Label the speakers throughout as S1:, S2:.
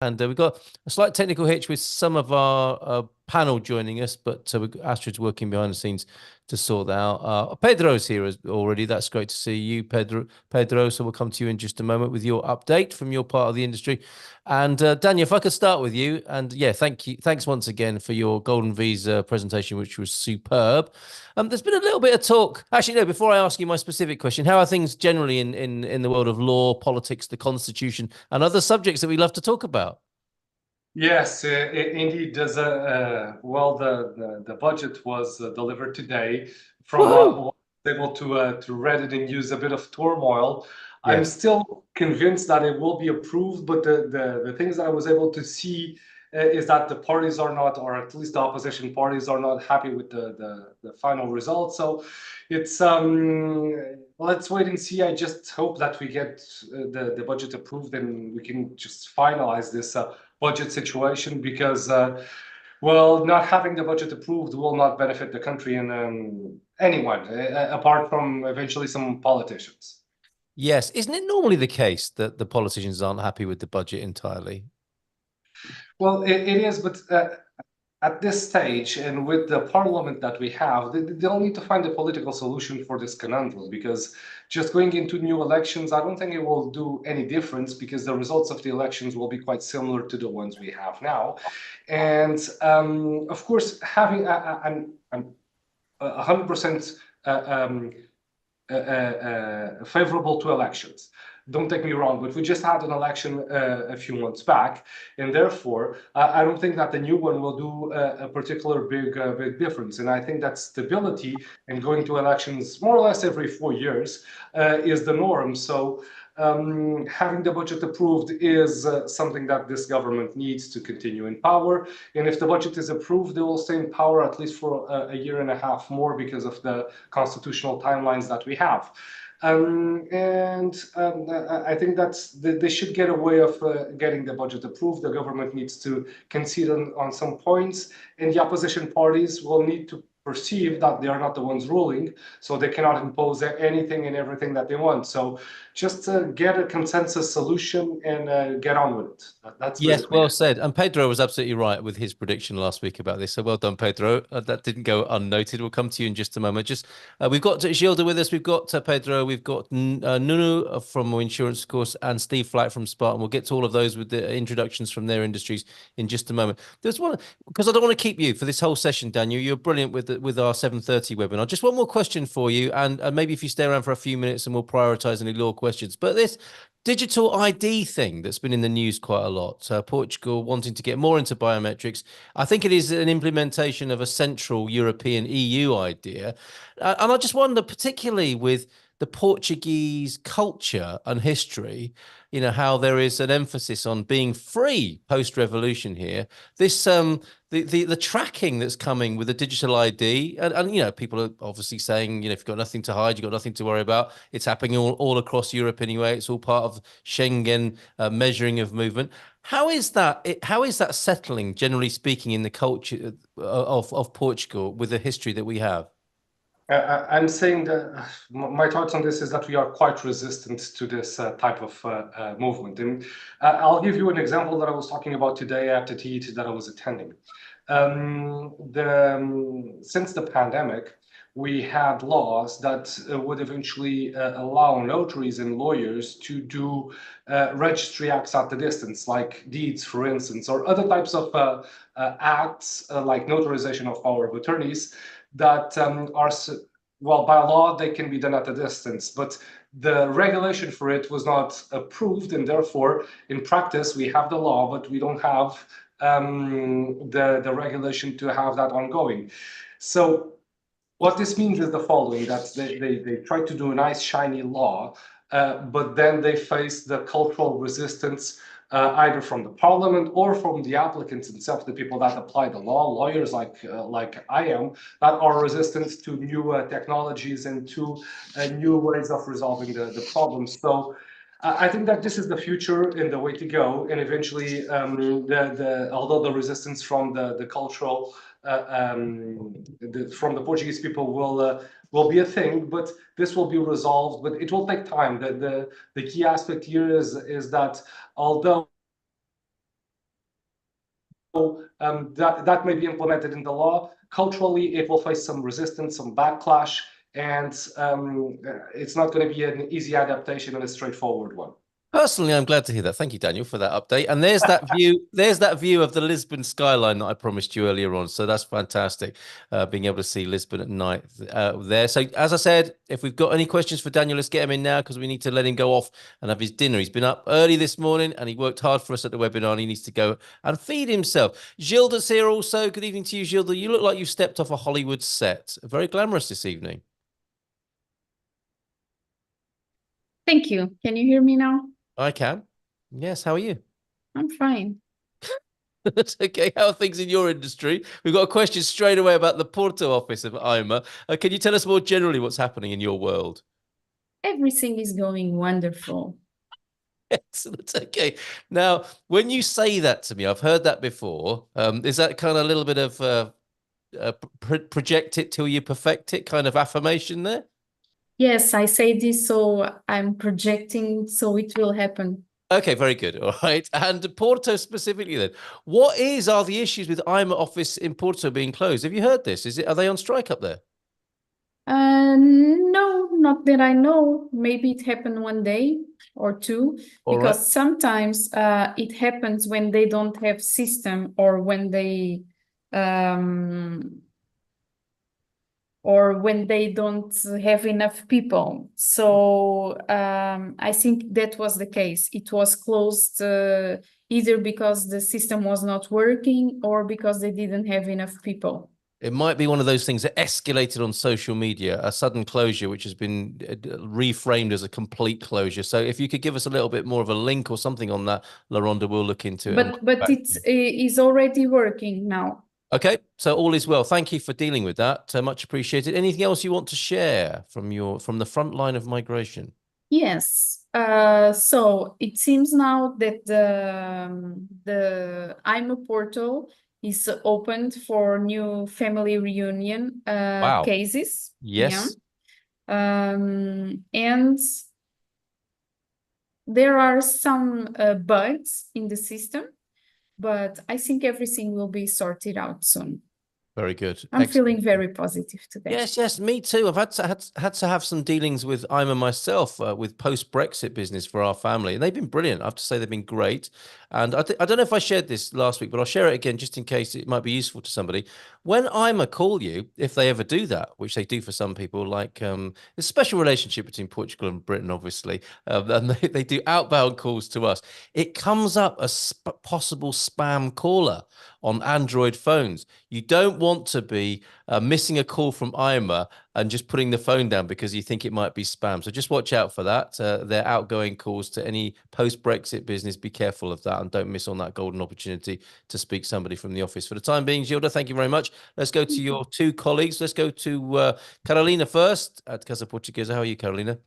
S1: And we've got a slight technical hitch with some of our panel joining us, but Astrid's working behind the scenes to sort that out. Pedro's here already. That's great to see you, Pedro. So we'll come to you in just a moment with your update from your part of the industry. And Daniel, if I could start with you, and yeah, thank you. Thanks once again for your Golden Visa presentation, which was superb. There's been a little bit of talk. Actually, no, before I ask you my specific question, how are things generally in the world of law, politics, the constitution, and other subjects that we love to talk about?
S2: Yes, indeed. There's well, the budget was delivered today. From what
S1: Woohoo!
S2: was able to read it and use a bit of turmoil. I'm
S1: Yes.
S2: still convinced that it will be approved, but the things that I was able to see is that the parties are not, or at least the opposition parties are not happy with the final result. So it's let's wait and see. I just hope that we get the budget approved and we can just finalize this budget situation because, well, not having the budget approved will not benefit the country and anyone, apart from eventually some politicians.
S1: Yes. Isn't it normally the case that the politicians aren't happy with the budget entirely?
S2: Well, it is, but at this stage and with the parliament that we have, they'll need to find a political solution for this conundrum because just going into new elections, I don't think it will do any difference because the results of the elections will be quite similar to the ones we have now. And of course, having, I'm 100% favorable to elections. Don't take me wrong, but we just had an election a few months back, and therefore I don't think that the new one will do a particular big difference. And I think that stability and going to elections more or less every 4 years is the norm. So having the budget approved is something that this government needs to continue in power. And if the budget is approved, they will stay in power at least for a year and a half more because of the constitutional timelines that we have. I think that they should get a way of getting the budget approved. The government needs to concede on some points, and the opposition parties will need to perceive that they are not the ones ruling, so they cannot impose anything and everything that they want. So just get a consensus solution and get on with it. That's
S1: Yes,
S2: basically
S1: well
S2: it.
S1: said. And Pedro was absolutely right with his prediction last week about this. So well done, Pedro. That didn't go unnoted. We'll come to you in just a moment. Just we've got Gilda with us. We've got Pedro. We've got Nunu from Insurance, of course, and Steve Flight from Spartan. We'll get to all of those with the introductions from their industries in just a moment. There's one because I don't want to keep you for this whole session, Daniel. You're brilliant with our 7:30 webinar. Just one more question for you, and maybe if you stay around for a few minutes, and we'll prioritize any law questions. But this digital ID thing that's been in the news quite a lot. Portugal wanting to get more into biometrics. I think it is an implementation of a central European EU idea. And I just wonder, particularly with the Portuguese culture and history, how there is an emphasis on being free post-revolution here. This the tracking that's coming with the digital ID, and people are obviously saying, if you've got nothing to hide, you've got nothing to worry about. It's happening all across Europe anyway. It's all part of Schengen measuring of movement. How is that? How is that settling, generally speaking, in the culture of Portugal with the history that we have?
S2: I'm saying that my thoughts on this is that we are quite resistant to this type of movement. And I'll give you an example that I was talking about today at the TET that I was attending. Since the pandemic, we had laws that would eventually allow notaries and lawyers to do registry acts at the distance, like deeds, for instance, or other types of acts like notarization of power of attorneys that are, well, by law, they can be done at a distance, but the regulation for it was not approved, and therefore, in practice, we have the law, but we don't have the regulation to have that ongoing. So what this means is the following, that they try to do a nice, shiny law, but then they face the cultural resistance either from the parliament or from the applicants themselves, the people that apply the law, lawyers like I am, that are resistant to new technologies and to new ways of resolving the problems. So I think that this is the future and the way to go. And eventually, although the resistance from the cultural from the Portuguese people will be a thing, but this will be resolved. But it will take time. The key aspect here is that although that may be implemented in the law. Culturally, it will face some resistance, some backlash, and it's not going to be an easy adaptation and a straightforward one.
S1: Personally, I'm glad to hear that. Thank you, Daniel, for that update. And there's that view. There's that view of the Lisbon skyline that I promised you earlier on. So that's fantastic, being able to see Lisbon at night there. So as I said, if we've got any questions for Daniel, let's get him in now because we need to let him go off and have his dinner. He's been up early this morning and he worked hard for us at the webinar. And he needs to go and feed himself. Gilda's here also. Good evening to you, Gilda. You look like you've stepped off a Hollywood set. Very glamorous this evening.
S3: Thank you. Can you hear me now?
S1: I can. Yes. How are you?
S3: I'm fine.
S1: That's okay. How are things in your industry? We've got a question straight away about the Porto office of IMA. Can you tell us more generally what's happening in your world?
S3: Everything is going wonderful.
S1: Excellent. Okay. Now, when you say that to me, I've heard that before. Is that kind of a little bit of project it till you perfect it kind of affirmation there?
S3: Yes, I say this, so I'm projecting, so it will happen.
S1: Okay, very good. All right. And Porto specifically then, are the issues with IMA office in Porto being closed? Have you heard this? Are they on strike up there?
S3: No, not that I know. Maybe it happened one day or two, because sometimes it happens when they don't have system or when they don't have enough people. So I think that was the case. It was closed either because the system was not working or because they didn't have enough people.
S1: It might be one of those things that escalated on social media, a sudden closure, which has been reframed as a complete closure. So if you could give us a little bit more of a link or something on that, LaRonda will look into it.
S3: But it is already working now.
S1: Okay, so all is well. Thank you for dealing with that. Much appreciated. Anything else you want to share from the front line of migration?
S3: Yes. So it seems now that the IMA portal is opened for new family reunion cases.
S1: Yes.
S3: Yeah. And there are some bugs in the system, but I think everything will be sorted out soon.
S1: Very good.
S3: I'm feeling very positive today.
S1: Yes, me too. I've had to have some dealings with IMA myself with post-Brexit business for our family, and they've been brilliant. I have to say they've been great. And I don't know if I shared this last week, but I'll share it again just in case it might be useful to somebody. When IMA call you, if they ever do that, which they do for some people, like there's a special relationship between Portugal and Britain, obviously, and they do outbound calls to us. It comes up as possible spam caller on Android phones. You don't want to be missing a call from IMA and just putting the phone down because you think it might be spam. So just watch out for that. Their outgoing calls to any post-Brexit business, be careful of that and don't miss on that golden opportunity to speak to somebody from the office. For the time being, Gilda, thank you very much. Let's go to your two colleagues. Let's go to Carolina first at Casa Portuguesa. How are you, Carolina?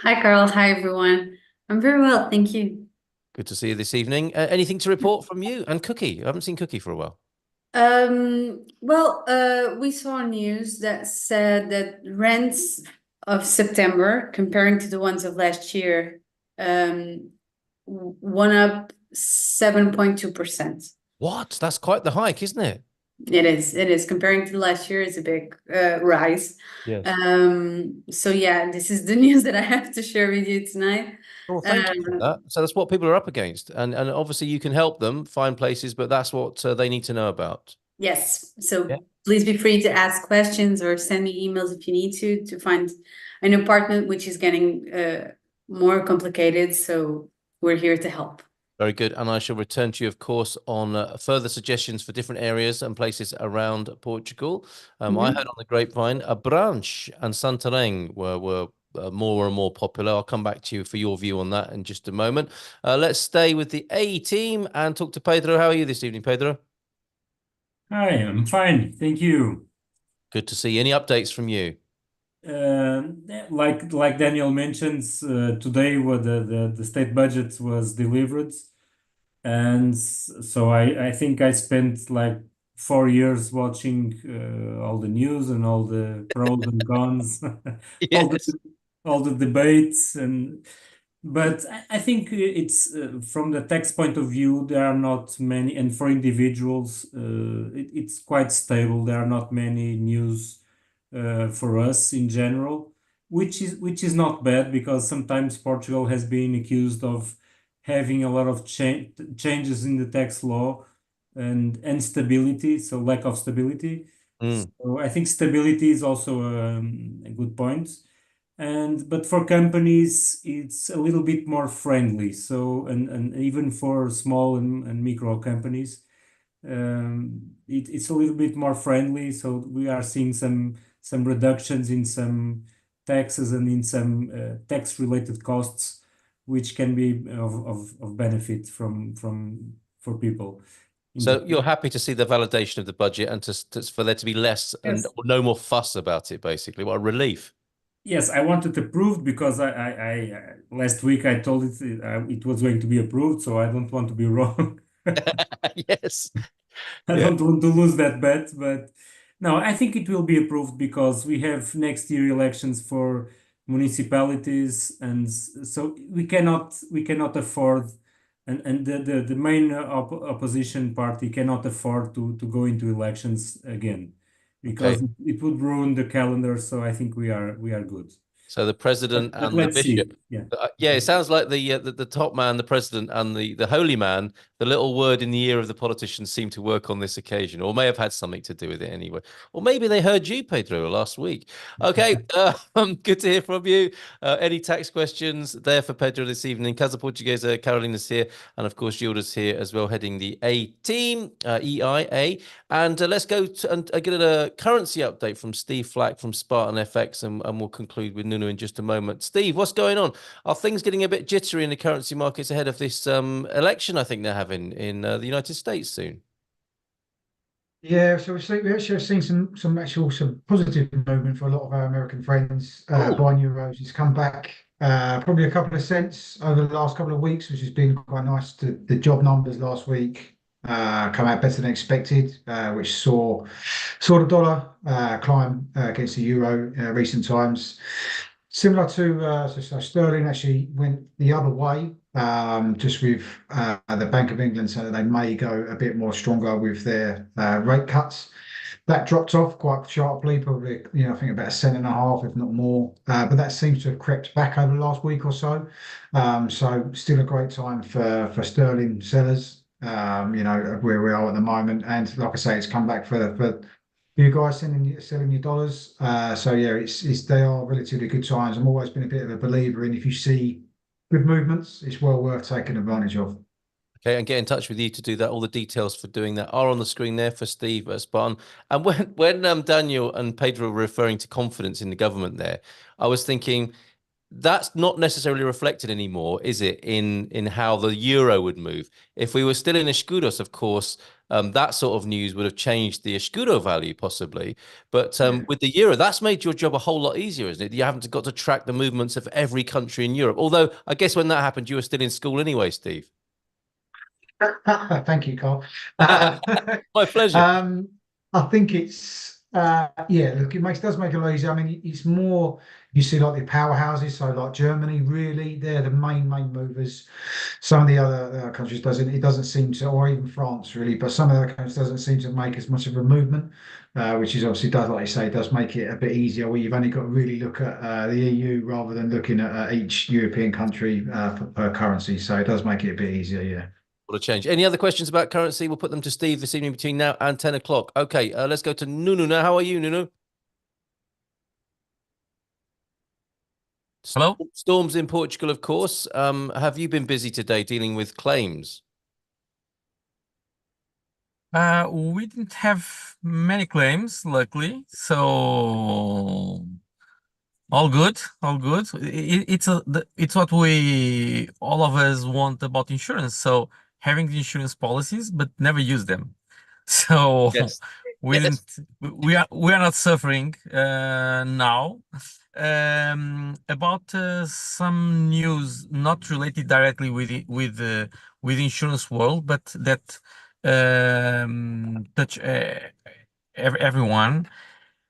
S4: Hi, Carl. Hi, everyone. I'm very well, thank you.
S1: Good to see you this evening. Anything to report from you? And Cookie, I haven't seen Cookie for a while.
S4: We saw news that said that rents of September, comparing to the ones of last year, went up 7.2%.
S1: What? That's quite the hike, isn't it?
S4: It is. Comparing to last year, it's a big rise.
S1: Yes.
S4: So yeah, this is the news that I have to share with you tonight.
S1: Well, thank you for that. So that's what people are up against. And obviously you can help them find places, but that's what they need to know about.
S4: Yes. So please be free to ask questions or send me emails if you need to find an apartment, which is getting more complicated. So we're here to help.
S1: Very good. And I shall return to you, of course, on further suggestions for different areas and places around Portugal. I heard on the grapevine, Abranches and Santarém were more and more popular. I'll come back to you for your view on that in just a moment. Let's stay with the A team and talk to Pedro. How are you this evening, Pedro?
S5: Hi, I'm fine. Thank you.
S1: Good to see you. Any updates from you?
S5: Like Daniel mentions, today the state budget was delivered, and so I think I spent like 4 years watching all the news and all the pros and cons,
S1: Yes.
S5: all the debates, and But I think it's from the tax point of view, there are not many, and for individuals, it's quite stable. There are not many news for us in general, which is not bad because sometimes Portugal has been accused of having a lot of changes in the tax law and instability, so lack of stability. So I think stability is also a good point. But for companies, it's a little bit more friendly. So and even for small and micro companies, it's a little bit more friendly. So we are seeing some reductions in some taxes and in some tax related costs, which can be of benefit for people.
S1: So you're happy to see the validation of the budget and for there to be less and no more fuss about it, basically. What a relief.
S5: Yes, I want it approved because I last week I told it was going to be approved, so I don't want to be wrong.
S1: Yes.
S5: I don't want to lose that bet, but no, I think it will be approved because we have next year elections for municipalities, and so we cannot afford, and the main opposition party cannot afford to go into elections again because it would ruin the calendar. So I think we are good.
S1: So the president
S5: But
S1: and the
S5: let's see.
S1: bishop. Yeah, it sounds like the top man, the president, and the holy man, the little word in the ear of the politicians seem to work on this occasion, or may have had something to do with it anyway. Or maybe they heard you, Pedro, last week. Okay, good to hear from you. Any tax questions there for Pedro this evening? Casa Portuguesa, Carolina's here, and of course, Gilda's here as well, heading the A team, EIA. And let's go and get a currency update from Steve Flack from Spartan FX, and we'll conclude with Nuno in just a moment. Steve, what's going on? Are things getting a bit jittery in the currency markets ahead of this election I think they're having in the United States soon?
S6: Yeah, so we actually have seen some positive movement for a lot of our American friends buying euros. It's come back probably a couple of cents over the last couple of weeks, which has been quite nice. The job numbers last week come out better than expected, which saw the dollar climb against the euro in recent times. Similar to so sterling actually went the other way, just with the Bank of England saying that they may go a bit more stronger with their rate cuts. That dropped off quite sharply, probably I think about a cent and a half, if not more. But that seems to have crept back over the last week or so. So still a great time for sterling sellers. Where we are at the moment, and like I say, it's come back for you guys selling your dollars. So yeah, they are relatively good times. I've always been a bit of a believer in if you see good movements, it's well worth taking advantage of.
S1: Okay, and get in touch with you to do that. All the details for doing that are on the screen there for Steve at Spartan. And when Daniel and Pedro were referring to confidence in the government there, I was thinking that's not necessarily reflected anymore, is it, in how the euro would move? If we were still in escudos, of course, that sort of news would have changed the escudo value possibly. But with the euro, that's made your job a whole lot easier, isn't it? You haven't got to track the movements of every country in Europe. Although I guess when that happened, you were still in school anyway, Steve.
S6: Thank you, Carl.
S1: My pleasure.
S6: I think it's look, does make it a lot easier. I mean, it's more you see like the powerhouses, so like Germany, really, they're the main movers. Some of the other countries doesn't seem to, or even France really, but some of the other countries doesn't seem to make as much of a movement, which is obviously does, like you say, does make it a bit easier. Where you've only got to really look at the EU rather than looking at each European country per currency. So it does make it a bit easier, yeah.
S1: What a change. Any other questions about currency? We'll put them to Steve this evening between now and 10 o'clock. Okay, let's go to Nuno now. How are you, Nuno?
S7: Hello?
S1: Storms in Portugal, of course. Have you been busy today dealing with claims?
S7: We didn't have many claims, luckily, so all good, all good. It's what we all of us want about insurance. So having the insurance policies, but never use them. So
S1: Yes.
S7: we
S1: Yes.
S7: didn't. We are not suffering now. About some news not related directly with insurance world, but that touch everyone.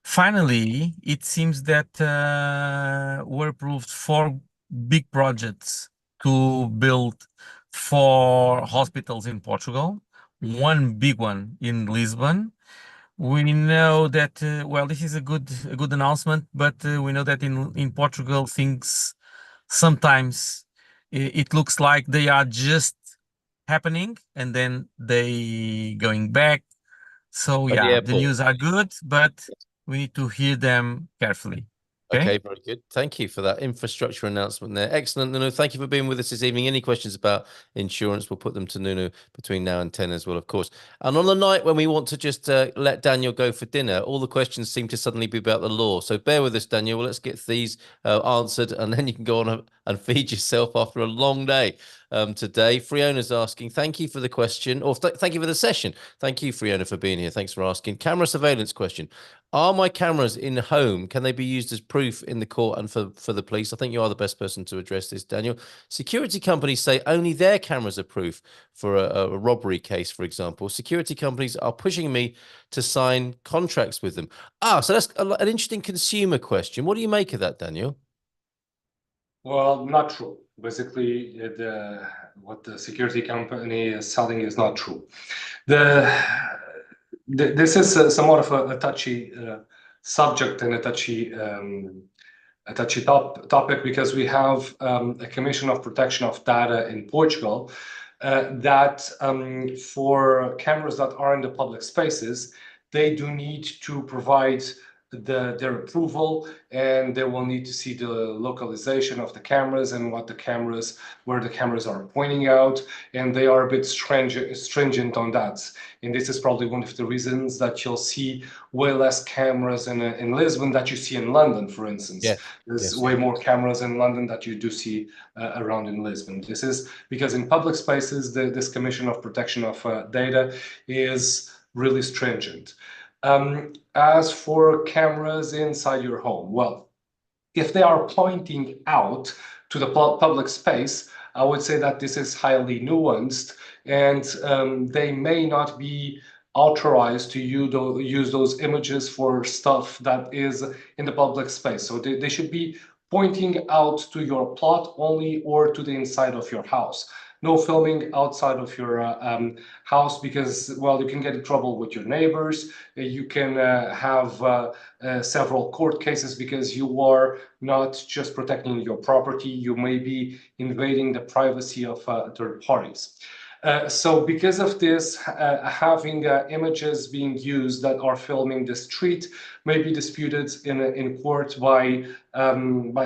S7: Finally, it seems that were approved 4 big projects to build 4 hospitals in Portugal, one big one in Lisbon. We know that well, this is a good announcement, but we know that in Portugal things sometimes it looks like they are just happening and then they going back. So
S1: At the
S7: yeah, the
S1: airport.
S7: news are good, but we need to hear them carefully.
S1: Okay, very good. Thank you for that infrastructure announcement there. Excellent, Nuno. Thank you for being with us this evening. Any questions about insurance, we'll put them to Nuno between now and 10 as well, of course. And on the night when we want to just let Daniel go for dinner, all the questions seem to suddenly be about the law. So bear with us, Daniel. Well, let's get these answered, and then you can go on and feed yourself after a long day. Today, Friona's asking, thank you for the question, or thank you for the session. Thank you, Friona, for being here. Thanks for asking. Camera surveillance question. Are my cameras in home, can they be used as proof in the court and for the police? I think you are the best person to address this, Daniel. Security companies say only their cameras are proof for a robbery case, for example. Security companies are pushing me to sign contracts with them. So that's an interesting consumer question. What do you make of that, Daniel?
S2: Well, not true. Basically, what the security company is selling is not true. This is somewhat of a touchy subject and a touchy topic, because we have a Commission of Protection of Data in Portugal that for cameras that are in the public spaces, they do need to provide their approval, and they will need to see the localization of the cameras and where the cameras are pointing out, and they are a bit stringent on that. And this is probably one of the reasons that you'll see way less cameras in Lisbon that you see in London, for instance.
S1: Yeah.
S2: There's way more cameras in London that you do see around in Lisbon. This is because in public spaces, this Commission of Protection of Data is really stringent. As for cameras inside your home, well, if they are pointing out to the public space, I would say that this is highly nuanced, and they may not be authorized to use those images for stuff that is in the public space. So they should be pointing out to your plot only, or to the inside of your house. No filming outside of your house, because, well, you can get in trouble with your neighbors. You can have several court cases, because you are not just protecting your property, you may be invading the privacy of third parties. So because of this, having images being used that are filming the street may be disputed in court by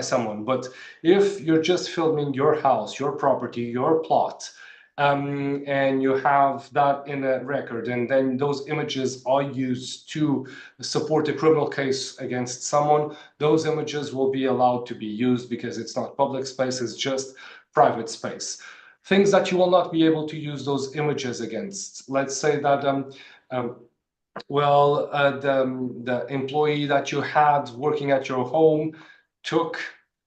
S2: someone. But if you're just filming your house, your property, your plot, and you have that in a record, and then those images are used to support a criminal case against someone, those images will be allowed to be used, because it's not public space, it's just private space. Things that you will not be able to use those images against. Let's say that the employee that you had working at your home took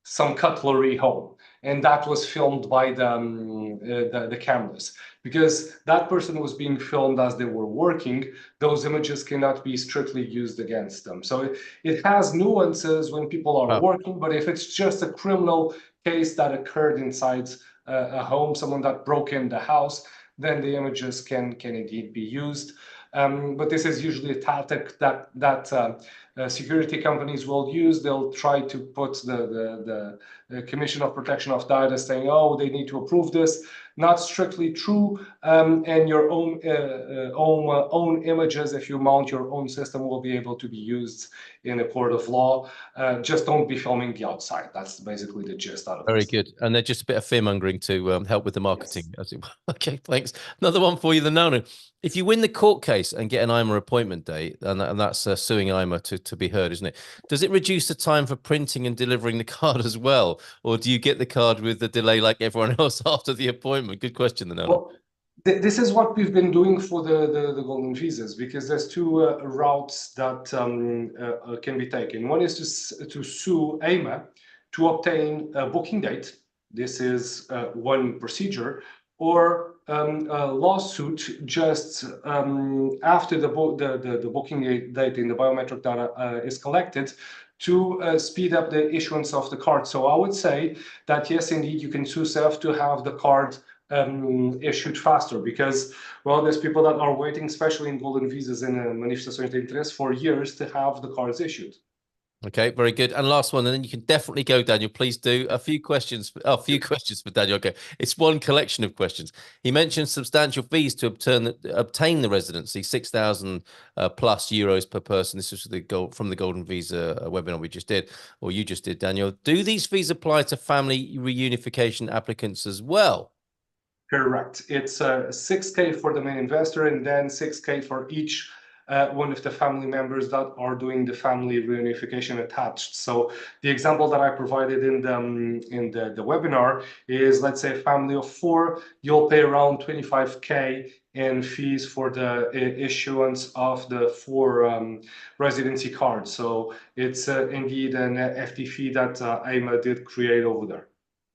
S2: some cutlery home, and that was filmed by the cameras. Because that person was being filmed as they were working, those images cannot be strictly used against them. So it has nuances when people are working, but if it's just a criminal case that occurred inside a home, someone that broke in the house, then the images can indeed be used. But this is usually a tactic that security companies will use. They'll try to put the Commission of Protection of Data saying, oh, they need to approve this. Not strictly true. And your own images, if you mount your own system, will be able to be used in a court of law. Just don't be filming the outside. That's basically the gist out of
S1: Very
S2: this.
S1: good. And they're just a bit of fear mongering to help with the marketing. Yes. Okay, thanks. Another one for you, the Nano. If you win the court case and get an IMA appointment date, and that's suing IMA to be heard, isn't it? Does it reduce the time for printing and delivering the card as well? Or do you get the card with the delay like everyone else after the appointment? Good question, the Nano.
S2: Well, this is what we've been doing for the golden visas, because there's two routes that can be taken. One is to sue IMA to obtain a booking date. This is one procedure. Or a lawsuit just after the booking date in the biometric data is collected, to speed up the issuance of the card. So I would say that yes, indeed, you can choose to have the card issued faster, because, well, there's people that are waiting, especially in golden visas and manifestações de interesse, for years to have the cards issued.
S1: Okay, very good. And last one, and then you can definitely go, Daniel. Please do a few questions. A few questions for Daniel. Okay, it's one collection of questions. He mentioned substantial fees to obtain the residency, 6,000 plus euros per person. This was from the Golden Visa webinar we just did, or you just did, Daniel. Do these fees apply to family reunification applicants as well?
S2: Correct. It's 6K for the main investor, and then 6K for each one of the family members that are doing the family reunification attached. So the example that I provided in the webinar is, let's say, a family of 4, you'll pay around 25K in fees for the issuance of the 4 residency cards. So it's indeed an FT fee that AIMA did create over there.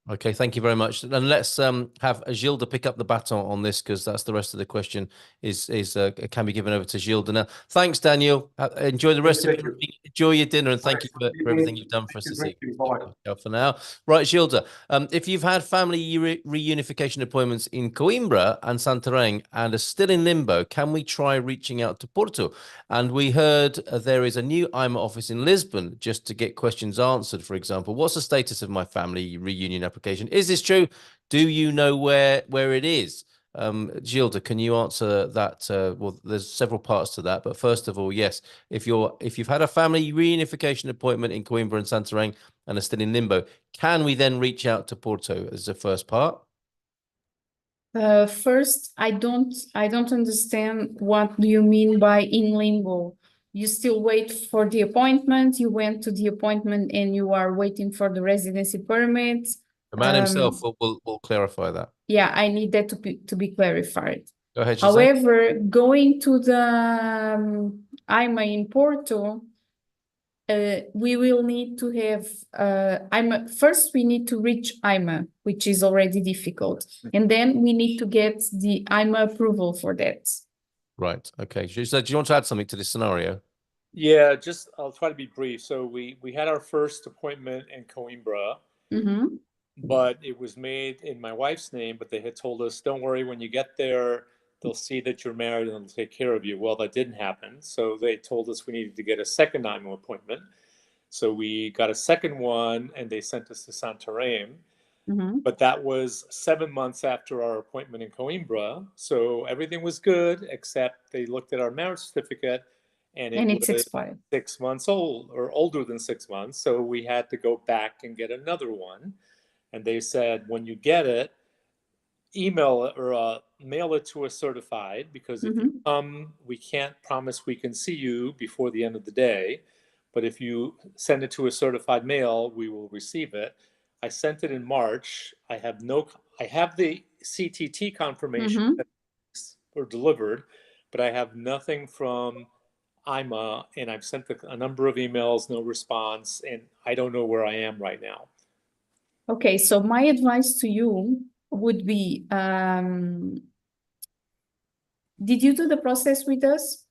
S1: Okay, thank you very much. And let's have Gilda pick up the baton on this, because that's the rest of the question can be given over to Gilda now. Thanks, Daniel. Enjoy the rest of your evening. Enjoy your dinner, and thank you for everything you've done for us this evening. For now. Right, Gilda, if you've had family reunification appointments in Coimbra and Santarém and are still in limbo, can we try reaching out to Porto? And we heard there is a new AIMA office in Lisbon just to get questions answered, for example. What's the status of my family reunion application? Is this true? Do you know where it is? Gilda, can you answer that? Well, there's several parts to that, but first of all, yes, if you've had a family reunification appointment in Coimbra and Santarém and are still in limbo, can we then reach out to Porto as the first part?
S3: First, I don't understand what do you mean by in limbo. You still wait for the appointment. You went to the appointment and you are waiting for the residency permit.
S1: The man himself will clarify that.
S3: Yeah, I need that to be clarified.
S1: Go ahead, Jose.
S3: However, going to the AIMA in Porto, we will need to have AIMA. First, we need to reach AIMA, which is already difficult. And then we need to get the AIMA approval for that.
S1: Right. Okay. So do you want to add something to this scenario?
S8: Yeah, I'll try to be brief. So we had our first appointment in Coimbra.
S3: Mm-hmm.
S8: But it was made in my wife's name, but they had told us, don't worry, when you get there, they'll see that you're married and they'll take care of you. Well, that didn't happen. So they told us we needed to get a second AIMA appointment. So we got a second one and they sent us to Santarém.
S3: Mm-hmm.
S8: But that was 7 months after our appointment in Coimbra. So everything was good, except they looked at our marriage certificate and
S3: it's
S8: was
S3: expired.
S8: 6 months old, or older than 6 months. So we had to go back and get another one. And they said, when you get it, email it or mail it to us certified, because if you come, we can't promise we can see you before the end of the day. But if you send it to a certified mail, we will receive it. I sent it in March. I have the CTT confirmation that were delivered, but I have nothing from AIMA, and I've sent a number of emails, no response, and I don't know where I am right now.
S3: Okay, so my advice to you would be, did you do the process with us?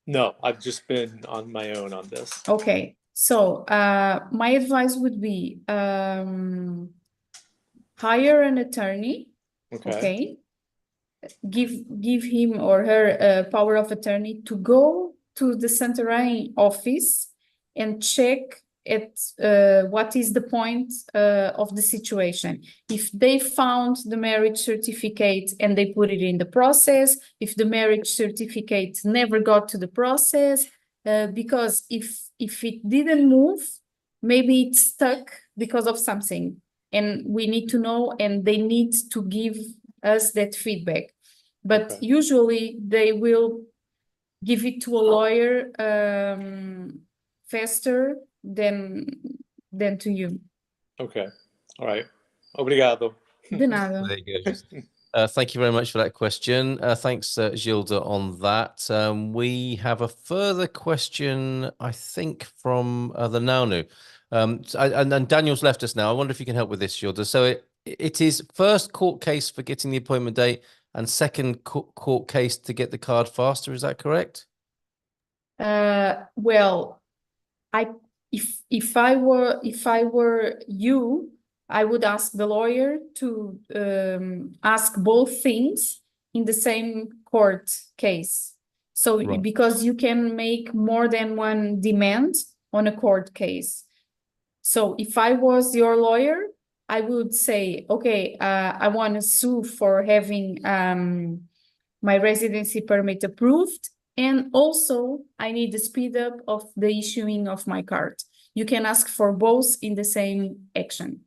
S8: No, I've just been on my own on this.
S3: Okay, so my advice would be hire an attorney. Okay. Give him or her power of attorney to go to the Santarém office and check at what is the point of the situation. If they found the marriage certificate and they put it in the process, if the marriage certificate never got to the process, because if it didn't move, maybe it's stuck because of something, and we need to know, and they need to give us that feedback. But usually they will give it to a lawyer faster than to you.
S8: Okay. All right. Obrigado.
S3: De nada.
S1: There you go. Thank you very much for that question. Thanks, Gilda, on that. We have a further question, I think, from the Naunu. And Daniel's left us now. I wonder if you can help with this, Gilda. So it is first court case for getting the appointment date and second court case to get the card faster. Is that correct?
S3: Well, if I were you, I would ask the lawyer to ask both things in the same court case. So
S1: Right.
S3: because you can make more than one demand on a court case. So if I was your lawyer, I would say, okay, I want to sue for having my residency permit approved. And also I need the speed up of the issuing of my card. You can ask for both in the same action.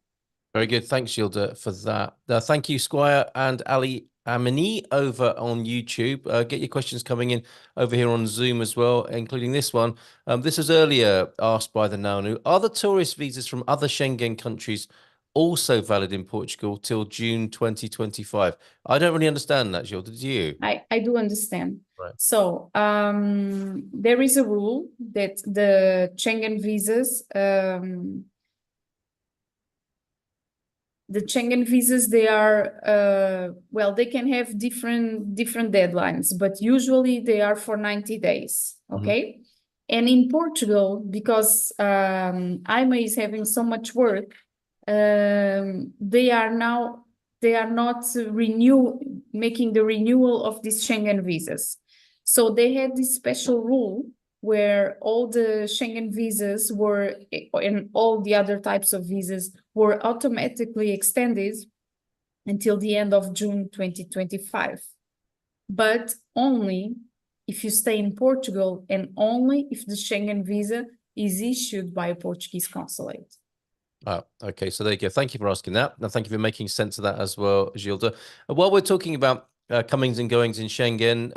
S1: Very good. Thanks, Gilda, for that. Thank you, Squire and Ali Amini over on YouTube. Get your questions coming in over here on Zoom as well, including this one. This was earlier asked by the Nanu. Are the tourist visas from other Schengen countries also valid in Portugal till June 2025? I don't really understand that, Gilda. Did you?
S3: I do understand.
S1: Right.
S3: So there is a rule that the Schengen visas, they are well, they can have different deadlines, but usually they are for 90 days. Okay. And in Portugal, because IMA is having so much work, they are not making the renewal of these Schengen visas. So they had this special rule where all the Schengen visas were, and all the other types of visas were automatically extended until the end of June 2025. But only if you stay in Portugal and only if the Schengen visa is issued by a Portuguese consulate.
S1: Oh, okay. So there you go. Thank you for asking that. And thank you for making sense of that as well, Gilda. While we're talking about comings and goings in Schengen,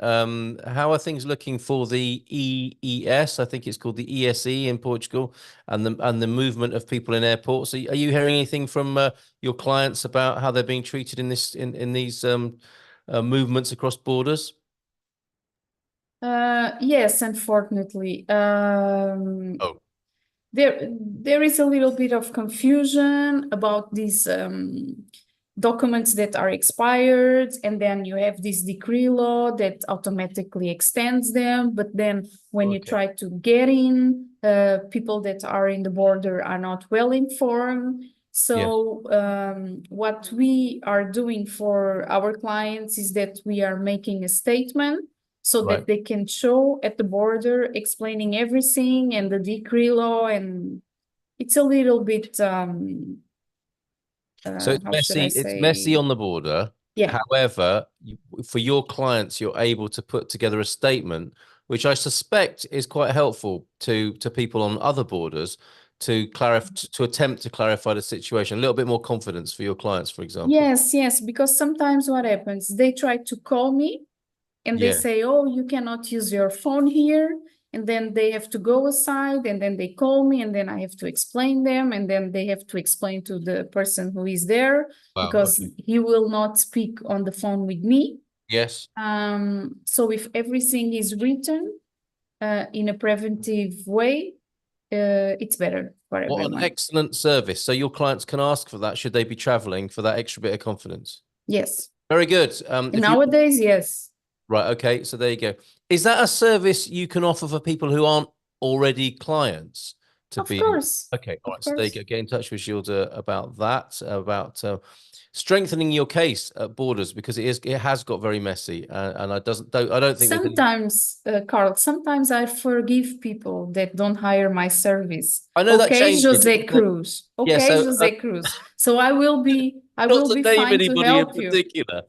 S1: how are things looking for the EES? I think it's called the ESE in Portugal, and the movement of people in airports. Are you hearing anything from your clients about how they're being treated in these movements across borders?
S3: Yes, unfortunately.
S1: Oh.
S3: There is a little bit of confusion about these documents that are expired, and then you have this decree law that automatically extends them. But then when you try to get in, people that are in the border are not well informed. So what we are doing for our clients is that we are making a statement so that they can show at the border explaining everything and the decree law, and it's a little bit
S1: so it's messy. It's messy on the border.
S3: Yeah.
S1: However, for your clients, you're able to put together a statement, which I suspect is quite helpful to people on other borders to attempt to clarify the situation. A little bit more confidence for your clients, for example.
S3: Yes, because sometimes what happens, they try to call me and they say, oh, you cannot use your phone here. And then they have to go aside, and then they call me, and then I have to explain them, and then they have to explain to the person who is there, because he will not speak on the phone with me.
S1: Yes.
S3: So if everything is written in a preventive way, it's better for everyone.
S1: What an excellent service. So your clients can ask for that should they be traveling, for that extra bit of confidence.
S3: Yes.
S1: Very good.
S3: Nowadays, yes.
S1: Right. Okay. So there you go. Is that a service you can offer for people who aren't already clients?
S3: Of course.
S1: Okay. All right. So there you go. Get in touch with Gilda about that, about strengthening your case at borders, because it has got very messy, and I don't think
S3: sometimes, Carl, sometimes I forgive people that don't hire my service.
S1: I know that changes.
S3: Jose Cruz. Okay, so, Jose Cruz. So I will be fine to help you.
S1: Particular.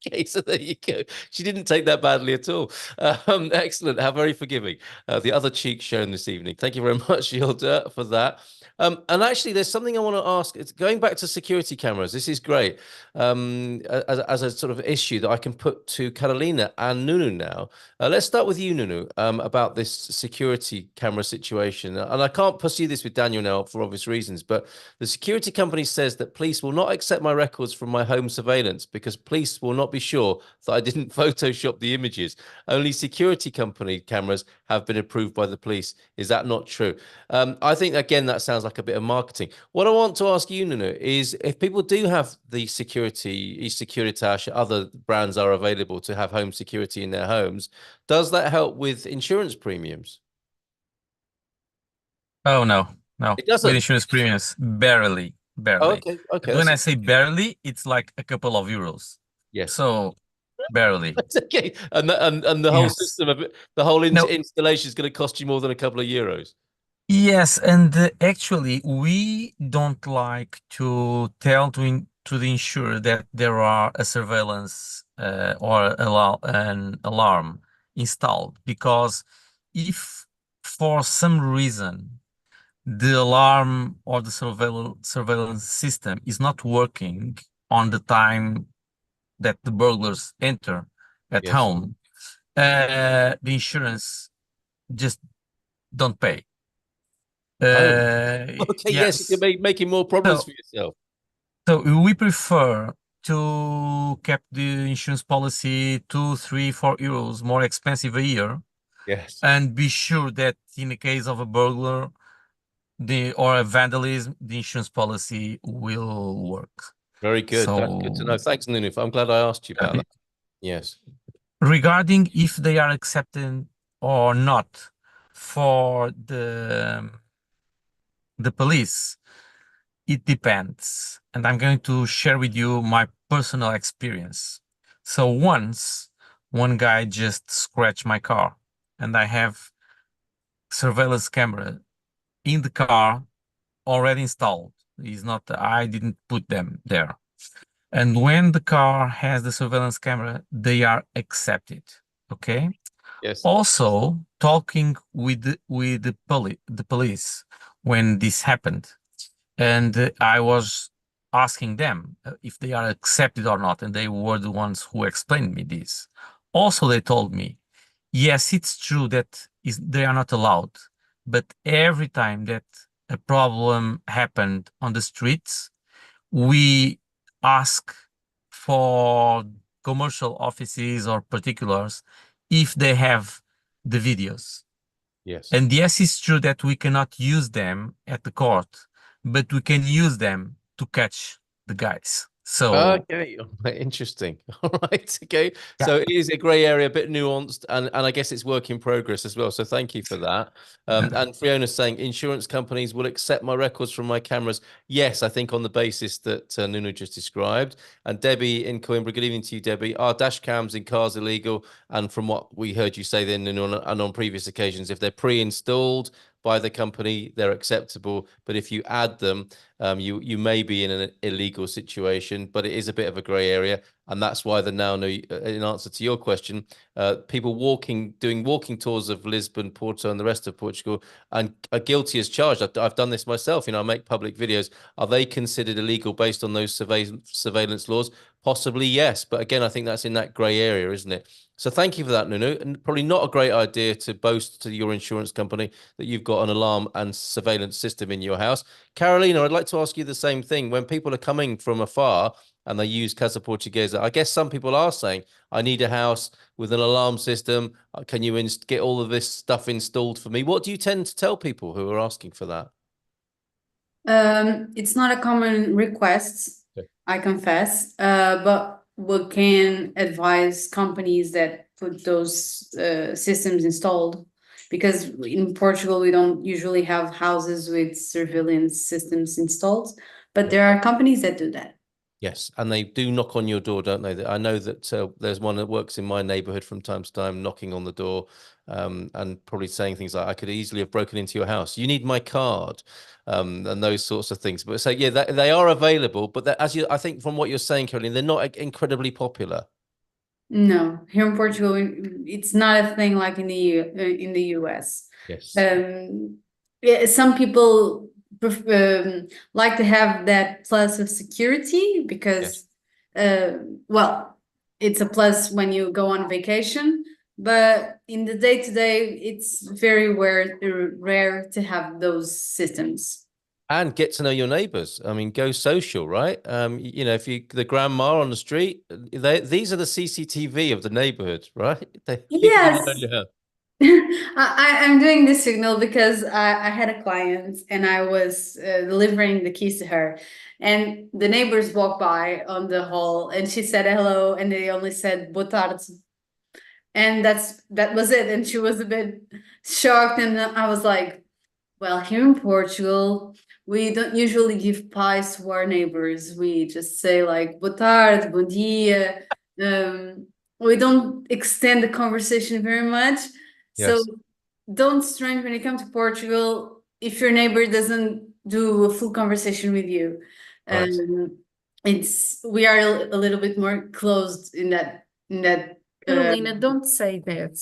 S1: Okay, so there you go. She didn't take that badly at all. Excellent. How very forgiving. The other cheek shown this evening. Thank you very much, Gilda, for that. And actually, there's something I want to ask. It's going back to security cameras. This is great. As a sort of issue that I can put to Carolina and Nunu now. Let's start with you, Nunu, about this security camera situation. And I can't pursue this with Daniel now for obvious reasons, but the security company says that police will not accept my records from my home surveillance because police will not be sure that I didn't Photoshop the images. Only security company cameras have been approved by the police. Is that not true? I think, again, that sounds like a bit of marketing. What I want to ask you, Nunu, is if people do have the security, eSecuritas, other brands are available to have home security in their homes, does that help with insurance premiums?
S7: Oh no, no.
S1: It
S7: With
S1: doesn't.
S7: insurance premiums, barely,
S1: Oh,
S7: barely.
S1: okay, okay.
S7: And when I
S1: That's
S7: say barely, it's like a couple of euros.
S1: yes.
S7: So barely.
S1: That's okay. And the whole
S7: Yes.
S1: system of it, the whole
S7: No.
S1: installation is going to cost you more than a couple of euros.
S7: Yes, and actually, we don't like to tell to the insurer that there are a surveillance or an alarm installed, because if for some reason the alarm or the surveillance system is not working on the time that the burglars enter at
S1: Yes.
S7: home, the insurance just don't pay.
S1: Okay, yes,
S7: Yes.
S1: you're making more problems
S7: So,
S1: for yourself.
S7: so we prefer to keep the insurance policy 2, 3, 4 euros more expensive a year,
S1: Yes.
S7: and be sure that in the case of a burglar, or a vandalism, the insurance policy will work.
S1: Very good. That's good to know.
S7: So
S1: Thanks, Nunu. I'm glad I asked you about that. Yes.
S7: regarding if they are accepted or not for the police, it depends. And I'm going to share with you my personal experience. So once one guy just scratched my car, and I have surveillance camera in the car already installed. I didn't put them there. And when the car has the surveillance camera, they are accepted. Okay.
S1: Yes.
S7: Also, talking with the police when this happened, and I was asking them if they are accepted or not, and they were the ones who explained me this. Also, they told me, yes, it's true that they are not allowed, but every time that a problem happened on the streets, we ask for commercial offices or particulars if they have the videos.
S1: Yes.
S7: And yes, it's true that we cannot use them at the court, but we can use them to catch the guys. So
S1: Okay, interesting. All right. Okay.
S7: yeah.
S1: So it is a grey area, a bit nuanced, and I guess it's work in progress as well. So thank you for that. And Fiona's saying insurance companies will accept my records from my cameras. Yes, I think on the basis that Nuno just described. And Debbie in Coimbra, good evening to you, Debbie. Are dash cams in cars illegal? And from what we heard you say then, Nuno, and on previous occasions, if they're pre-installed by the company, they're acceptable. But if you add them, you may be in an illegal situation, but it is a bit of a grey area, and that's why in answer to your question, people doing walking tours of Lisbon, Porto, and the rest of Portugal, and are guilty as charged. I've done this myself. I make public videos. Are they considered illegal based on those surveillance laws? Possibly, yes. But again, I think that's in that grey area, isn't it? So thank you for that, Nuno. And probably not a great idea to boast to your insurance company that you've got an alarm and surveillance system in your house. Carolina, I'd like to ask you the same thing. When people are coming from afar and they use Casa Portuguesa, I guess some people are saying, I need a house with an alarm system. Can you get all of this stuff installed for me? What do you tend to tell people who are asking for that?
S4: It's not a common request,
S1: Okay.
S4: I confess, but we can advise companies that put those systems installed, because in Portugal we don't usually have houses with surveillance systems installed, but there are companies that do that.
S1: Yes, and they do knock on your door, don't they? I know that there's one that works in my neighborhood from time to time, knocking on the door, and probably saying things like, "I could easily have broken into your house. You need my card," and those sorts of things. But so yeah, they are available, but I think from what you're saying, Caroline, they're not incredibly popular.
S4: No, here in Portugal, it's not a thing like in the US.
S1: Yes.
S4: Yeah, some people like to have that plus of security because, well, it's a plus when you go on vacation, but in the day-to-day, it's very rare to have those systems.
S1: And get to know your neighbors. I mean, go social, right? If the grandma on the street, these are the CCTV of the neighborhood, right?
S4: Yes. I'm doing this signal because I had a client and I was delivering the keys to her, and the neighbors walked by on the hall and she said hello and they only said boa tarde, and that was it, and she was a bit shocked, and I was like, Well, here in Portugal, we don't usually give pies to our neighbors. We just say like boa tarde, bom dia. We don't extend the conversation very much. So
S1: Yes.
S4: don't strange when you come to Portugal if your neighbor doesn't do a full conversation with you.
S1: Right.
S4: We are a little bit more closed in that.
S3: Carolina, don't say that.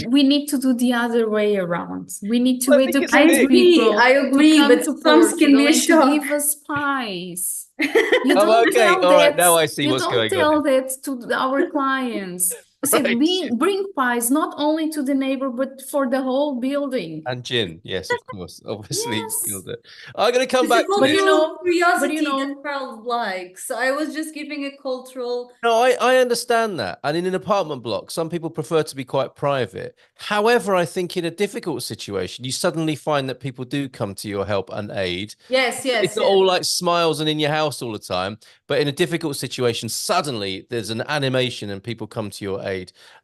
S3: We need to do the other way around. We need to
S1: Well, I think it's a
S3: educate
S1: big-
S3: people
S4: I agree,
S3: to come
S4: but
S3: to
S4: some can be
S3: Portugal
S4: a
S3: and to
S4: shock.
S3: give us pies. You
S1: Oh,
S3: don't
S1: okay.
S3: tell
S1: All right.
S3: that.
S1: Now I see
S3: You
S1: what's
S3: don't
S1: going on.
S3: tell that to our clients. You say
S1: Right.
S3: bring pies not only to the neighbor but for the whole building.
S1: And gin, yes, of course. Obviously,
S3: Yes.
S1: Gilda. I'm going to come
S4: It's a
S1: back to
S3: But
S1: this.
S3: you know-
S4: curiosity
S3: know-
S4: that Carl likes. So I was just giving a cultural.
S1: No, I understand that. And in an apartment block, some people prefer to be quite private. However, I think in a difficult situation, you suddenly find that people do come to your help and aid.
S4: Yes,
S1: It's not all like smiles and in your house all the time, but in a difficult situation, suddenly there's an animation and people come to your aid.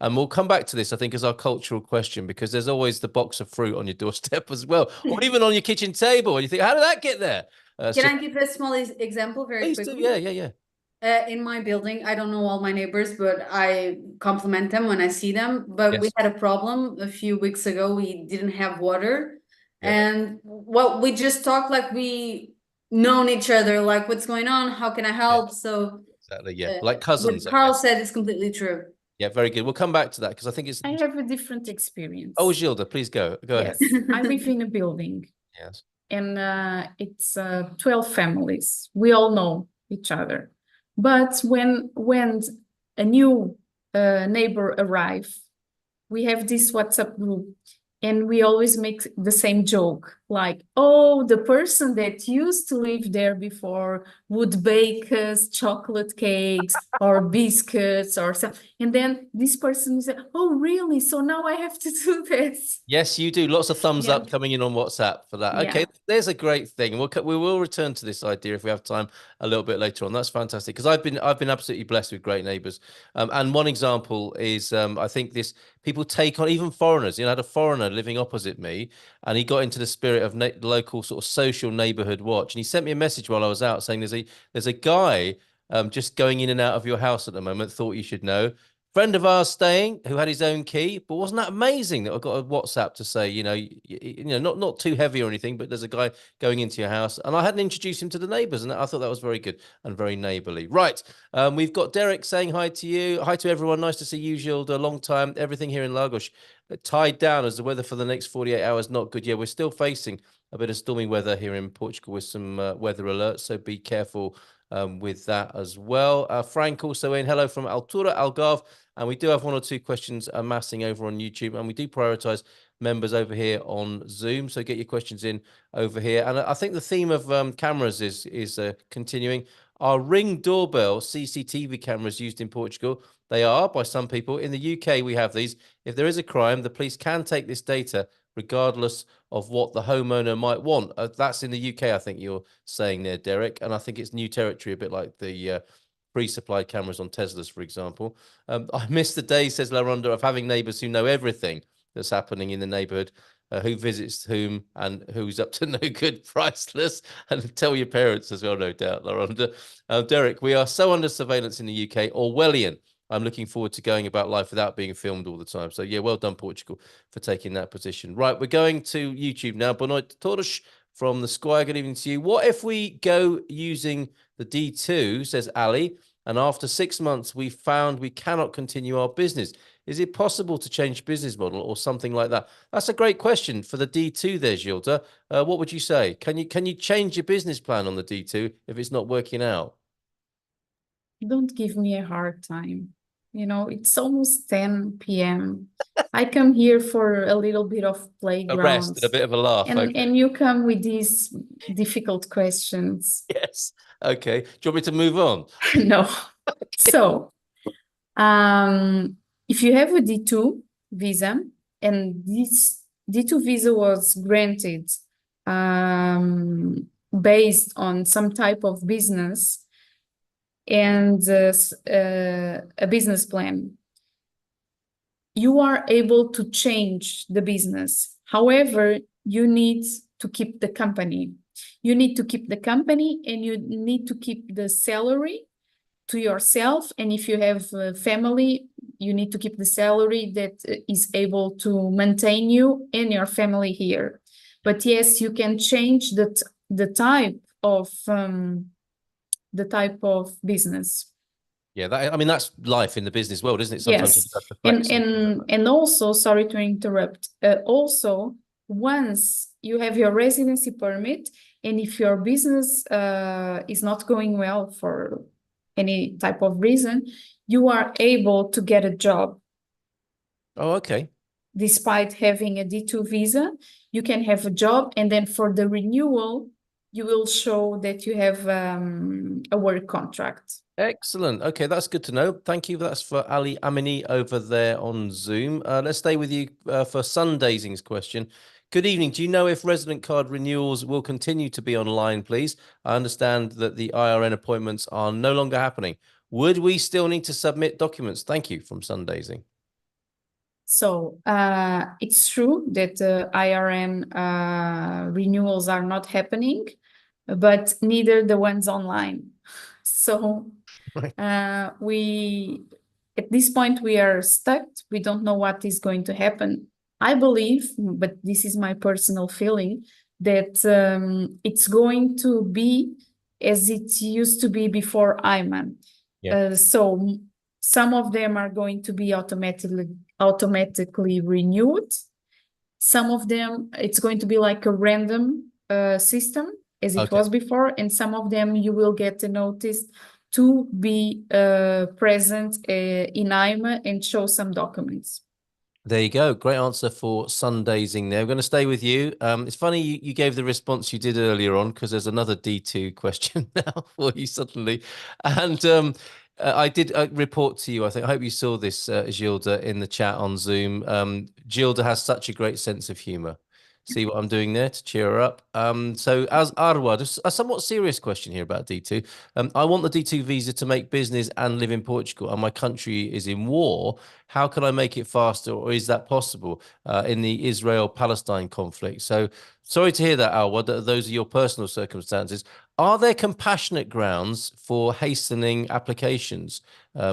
S1: And we'll come back to this, I think, as our cultural question, because there's always the box of fruit on your doorstep as well, or even on your kitchen table. And you think, how did that get there?
S4: Can I give a small example very
S1: Please
S4: quickly?
S1: do. Yeah.
S4: In my building, I don't know all my neighbors, but I compliment them when I see them. But we
S1: Yes.
S4: had a problem a few weeks ago. We didn't have water.
S1: Yeah.
S4: And what we just talked like we known each other, like what's going on, how can I help? So
S1: Exactly. Yeah. Like cousins.
S4: what
S1: I
S4: Carl
S1: guess.
S4: said is completely true.
S1: Yeah, very good. We'll come back to that because I think it's.
S3: I have a different experience.
S1: Oh, Gilda, please go. Go ahead.
S3: Yes, I live in a building
S1: Yes.
S3: and it's 12 families. We all know each other. But when a new neighbor arrives, we have this WhatsApp group and we always make the same joke, like, oh, the person that used to live there before would bake us chocolate cakes or biscuits or something. And then this person said, oh, really? So now I have to do this.
S1: Yes, you do. Lots of thumbs
S3: Yeah.
S1: up coming in on WhatsApp for that. Okay,
S3: Yeah.
S1: there's a great thing. We will return to this idea if we have time a little bit later on. That's fantastic because I've been absolutely blessed with great neighbours. And one example is I think this people take on even foreigners. You know, I had a foreigner living opposite me, and he got into the spirit of local sort of social neighbourhood watch, and he sent me a message while I was out saying there's a guy just going in and out of your house at the moment. Thought you should know. Friend of ours staying who had his own key, but wasn't that amazing that I got a WhatsApp to say, you know, not too heavy or anything, but there's a guy going into your house, and I hadn't introduced him to the neighbours, and I thought that was very good and very neighbourly. Right, we've got Derek saying hi to you, hi to everyone. Nice to see you, Gilda. Long time. Everything here in Lagos tied down as the weather for the next 48 hours not good. Yeah, we're still facing a bit of stormy weather here in Portugal with some weather alerts, so be careful with that as well. Frank also in. Hello from Altura, Algarve. And we do have one or two questions amassing over on YouTube, and we do prioritize members over here on Zoom. So get your questions in over here. And I think the theme of cameras is continuing. Are Ring doorbell CCTV cameras used in Portugal? They are by some people. In the UK, we have these. If there is a crime, the police can take this data regardless of what the homeowner might want. That's in the UK, I think you're saying there, Derek. And I think it's new territory, a bit like the pre-supplied cameras on Teslas, for example. I miss the day, says Laronda, of having neighbours who know everything that's happening in the neighbourhood, who visits whom and who's up to no good, priceless, and tell your parents as well, no doubt, Laronda. Derek, we are so under surveillance in the UK, Orwellian. I'm looking forward to going about life without being filmed all the time. So, yeah, well done, Portugal, for taking that position. Right, we're going to YouTube now. Boa noite todos from the Squire. Good evening to you. What if we go using the D2, says Ali, and after 6 months, we found we cannot continue our business? Is it possible to change business model or something like that? That's a great question for the D2 there, Gilda. What would you say? Can you change your business plan on the D2 if it's not working out?
S3: Don't give me a hard time. You know, it's almost 10 p.m. I come here for a little bit of playground.
S1: A rest and a bit of a laugh.
S3: And,
S1: okay.
S3: and you come with these difficult questions.
S1: Yes. Okay. Do you want me to move on?
S3: No. So, if you have a D2 visa, and this D2 visa was granted based on some type of business and a business plan, you are able to change the business. However, you need to keep the company. You need to keep the company, and you need to keep the salary to yourself. And if you have a family, you need to keep the salary that is able to maintain you and your family here. But yes, you can change the type of business.
S1: Yeah, I mean, that's life in the business world, isn't it? Sometimes you
S3: Yes,
S1: have to flex
S3: and also, sorry to interrupt, also, once you have your residency permit, and if your business is not going well for any type of reason, you are able to get a job.
S1: Oh, okay.
S3: Despite having a D2 visa, you can have a job, and then for the renewal, you will show that you have a work contract.
S1: Excellent. Okay, that's good to know. Thank you. That's for Ali Amini over there on Zoom. Let's stay with you for Sundazing's question. Good evening. Do you know if resident card renewals will continue to be online, please? I understand that the IRN appointments are no longer happening. Would we still need to submit documents? Thank you, from Sundazing.
S3: So it's true that IRN renewals are not happening, but neither the ones online. So we, at this point, we are stuck. We don't know what is going to happen. I believe, but this is my personal feeling, that it's going to be as it used to be before IMAN.
S1: Yeah.
S3: So some of them are going to be automatically renewed. Some of them, it's going to be like a random system, as it was before, and some of them you will get a notice to be present in IMA and show some documents.
S1: There you go. Great answer for Sundazing there. We're going to stay with you. It's funny you gave the response you did earlier on, because there's another D2 question now for you suddenly. And I did report to you, I think, I hope you saw this, Gilda, in the chat on Zoom. Gilda has such a great sense of humor. See what I'm doing there to cheer her up. So as Arwa, just a somewhat serious question here about D2. I want the D2 visa to make business and live in Portugal, and my country is in war. How can I make it faster, or is that possible in the Israel-Palestine conflict? So sorry to hear that, Arwa, that those are your personal circumstances. Are there compassionate grounds for hastening applications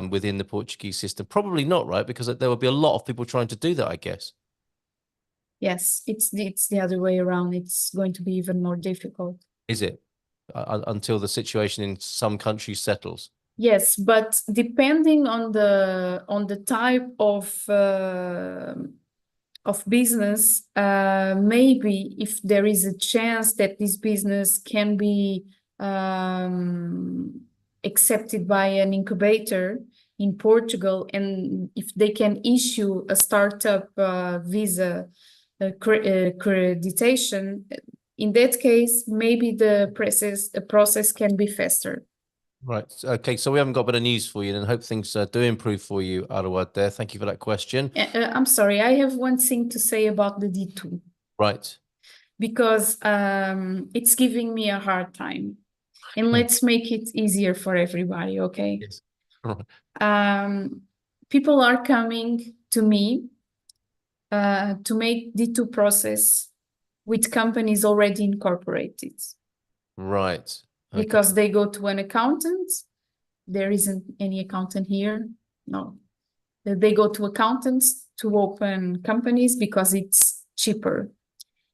S1: within the Portuguese system? Probably not, right? Because there will be a lot of people trying to do that, I guess.
S3: Yes, it's the other way around. It's going to be even more difficult.
S1: Is it? Until the situation in some countries settles?
S3: Yes, but depending on the type of business, maybe if there is a chance that this business can be accepted by an incubator in Portugal, and if they can issue a startup visa accreditation, in that case, maybe the process can be faster.
S1: Right. Okay. So we haven't got a bit of news for you, and hope things do improve for you, Arwa, there. Thank you for that question.
S3: I'm sorry. I have one thing to say about the D2.
S1: Right.
S3: Because it's giving me a hard time. And let's make it easier for everybody, okay?
S1: Yes.
S3: People are coming to me to make D2 process with companies already incorporated.
S1: Right. Okay.
S3: Because they go to an accountant. There isn't any accountant here. No. They go to accountants to open companies because it's cheaper.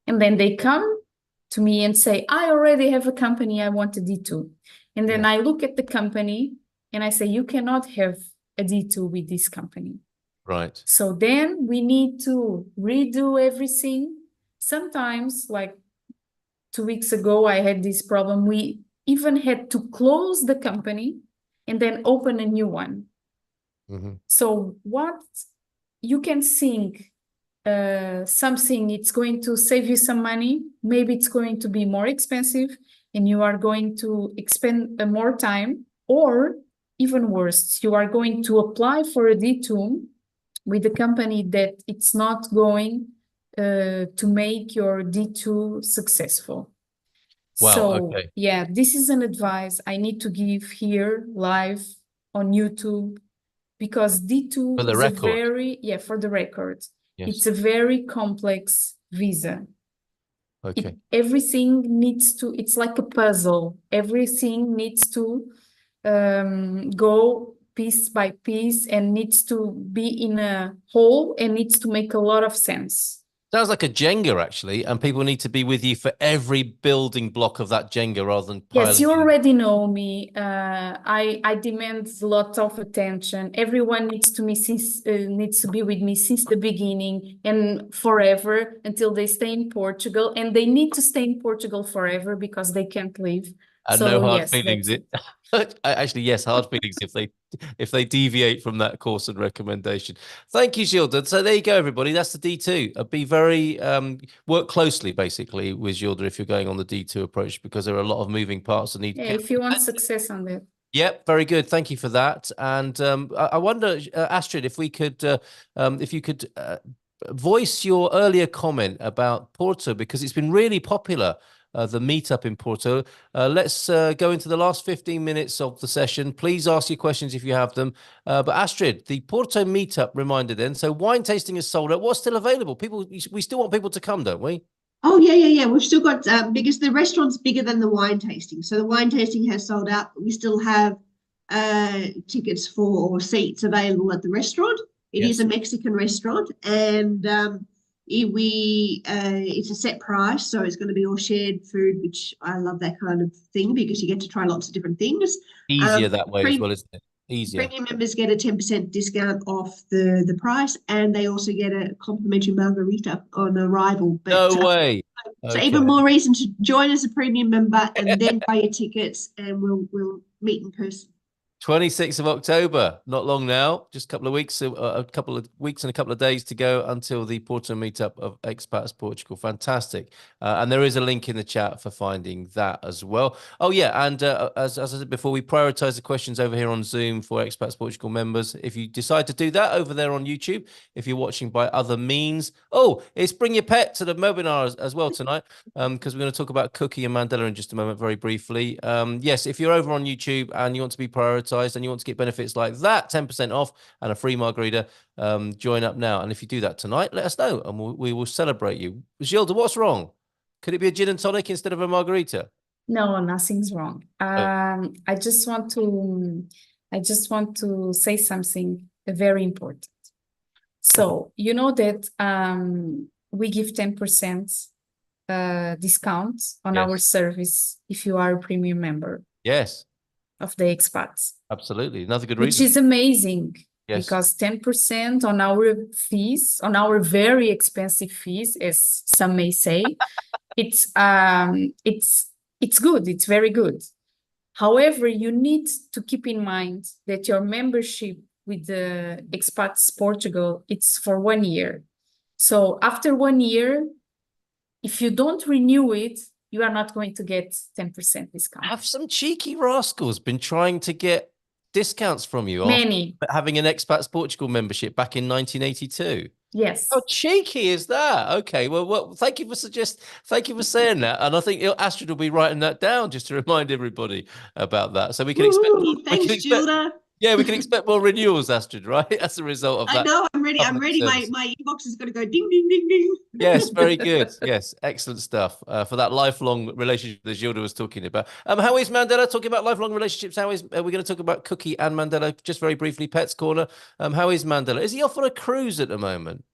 S3: And then they come to me and say, I already have a company, I want a D2. And then I look at the company and I say, you cannot have a D2 with this company.
S1: Right.
S3: So then we need to redo everything. Sometimes, like 2 weeks ago, I had this problem. We even had to close the company and then open a new one. Mm-hmm. So what you can think something, it's going to save you some money. Maybe it's going to be more expensive and you are going to expend more time, or even worse, you are going to apply for a D2 with a company that it's not going to make your D2 successful.
S1: Wow,
S3: so,
S1: okay.
S3: Yeah, this is an advice I need to give here live on YouTube, because D2 is a very, for the record, it's a very complex visa.
S1: Okay.
S3: Everything needs to, it's like a puzzle. Everything needs to go piece by piece and needs to be in a whole and needs to make a lot of sense.
S1: Sounds like a Jenga, actually, and people need to be with you for every building block of that Jenga rather than piling.
S3: Yes, you already know me. I demand a lot of attention. Everyone needs to be with me since the beginning and forever until they stay in Portugal, and they need to stay in Portugal forever because they can't leave.
S1: And
S3: So
S1: no hard
S3: yes,
S1: feelings. Actually, yes, hard feelings if they deviate from that course and recommendation. Thank you, Gilda. So there you go, everybody. That's the D2. Be very work closely, basically, with Gilda if you're going on the D2 approach, because there are a lot of moving parts that need.
S3: Yeah, if you want success on that.
S1: Yep, very good. Thank you for that. And I wonder, Astrid, if you could voice your earlier comment about Porto, because it's been really popular. The meetup in Porto. Let's go into the last 15 minutes of the session. Please ask your questions if you have them. But Astrid, the Porto meetup reminder then. So wine tasting is sold out. What's still available? We still want people to come, don't we?
S9: Oh, yeah. We've still got, because the restaurant's bigger than the wine tasting. So the wine tasting has sold out, but we still have tickets or seats available at the restaurant. It is a Mexican restaurant, and it's a set price, so it's going to be all shared food, which I love that kind of thing because you get to try lots of different things.
S1: Easier that way as well, isn't it? Easier.
S9: Premium members get a 10% discount off the price, and they also get a complimentary margarita on arrival.
S1: But, no way.
S9: So even more reason to join as a premium member and then buy your tickets, and we'll meet in person.
S1: 26th of October, not long now, just a couple of weeks and a couple of days to go until the Porto meetup of Expats Portugal. Fantastic. And there is a link in the chat for finding that as well. Oh, yeah. And as I said before, we prioritize the questions over here on Zoom for Expats Portugal members. If you decide to do that over there on YouTube, if you're watching by other means, it's bring your pet to the webinar as well tonight, because we're going to talk about Cookie and Mandela in just a moment, very briefly. Yes, if you're over on YouTube and you want to be prioritized, and you want to get benefits like that, 10% off and a free margarita, join up now. And if you do that tonight, let us know and we will celebrate you. Gilda, what's wrong? Could it be a gin and tonic instead of a margarita?
S3: No, nothing's wrong. I just want to say something very important. So you know that we give 10% discount on our service if you are a premium member.
S1: Yes.
S3: Of the expats.
S1: Absolutely. Another good reason.
S3: Which is amazing.
S1: Yes.
S3: Because 10% on our fees, on our very expensive fees, as some may say, it's good. It's very good. However, you need to keep in mind that your membership with the Expats Portugal, it's for 1 year. So after 1 year, if you don't renew it, you are not going to get 10% discount.
S1: Have some cheeky rascals been trying to get discounts from you?
S3: Many.
S1: After having an Expats Portugal membership back in 1982?
S3: Yes.
S1: How cheeky is that? Okay, well, thank you for saying that, and I think Astrid will be writing that down just to remind everybody about that, so we can expect.
S9: Thanks, Gilda.
S1: Yeah, we can expect more renewals, Astrid, right? As a result of that.
S9: I know, I'm ready. My inbox is going to go ding, ding, ding, ding.
S1: Yes, very good. Yes, excellent stuff for that lifelong relationship that Gilda was talking about. How is Mandela? Talking about lifelong relationships, are we going to talk about Cookie and Mandela just very briefly? Pets Corner. How is Mandela? Is he off on a cruise at the moment?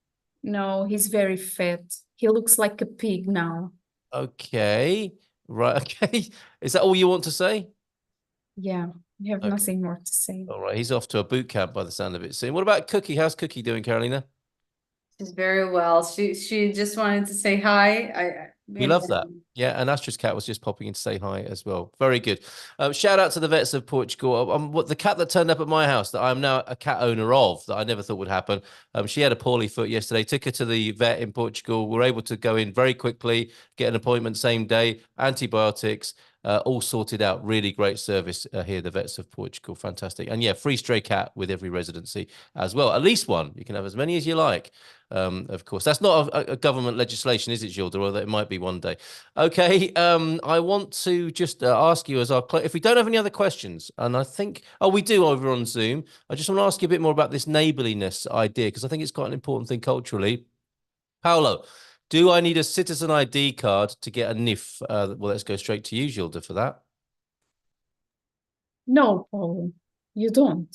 S3: No, he's very fat. He looks like a pig now.
S1: Okay, right. Okay, is that all you want to say?
S3: Yeah. You have nothing more to say.
S1: All right, he's off to a boot camp by the sound of it soon. What about Cookie? How's Cookie doing, Carolina?
S4: She's very well. She just wanted to say hi.
S1: We love that. Yeah, and Astrid's cat was just popping in to say hi as well. Very good. Shout out to the vets of Portugal. The cat that turned up at my house that I'm now a cat owner of, that I never thought would happen. She had a poorly foot yesterday. Took her to the vet in Portugal. We were able to go in very quickly, get an appointment same day, antibiotics. All sorted out. Really great service here, the vets of Portugal. Fantastic. And yeah, free stray cat with every residency as well. At least one. You can have as many as you like. Of course, that's not a government legislation, is it, Gilda? Although it might be one day. Okay. I want to just ask you if we don't have any other questions, and I think, we do over on Zoom. I just want to ask you a bit more about this neighborliness idea, because I think it's quite an important thing culturally. Paolo, Do I need a citizen ID card to get a NIF? Well, let's go straight to you, Gilda, for that.
S3: No, Paul, you don't.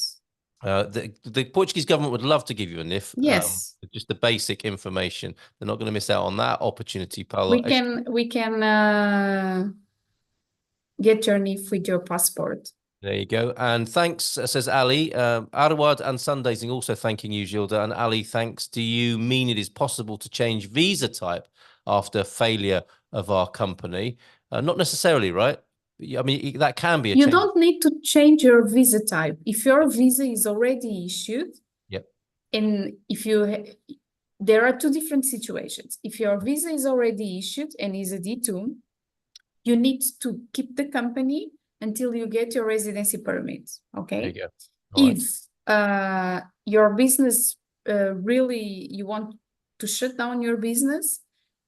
S1: The Portuguese government would love to give you a NIF.
S3: Yes.
S1: Just the basic information. They're not going to miss out on that opportunity, Paolo.
S3: We can get your NIF with your passport.
S1: There you go. And thanks, says Ali. Arwad and Sundazing also thanking you, Gilda. And Ali, thanks. Do you mean it is possible to change visa type after failure of our company? Not necessarily, right? I mean, that can be a
S3: You
S1: change.
S3: don't need to change your visa type. If your visa is already issued,
S1: yep.
S3: And if you, there are two different situations. If your visa is already issued and is a D2, you need to keep the company until you get your residency permit, okay?
S1: There you go. All
S3: if your business really, you want to shut down your business,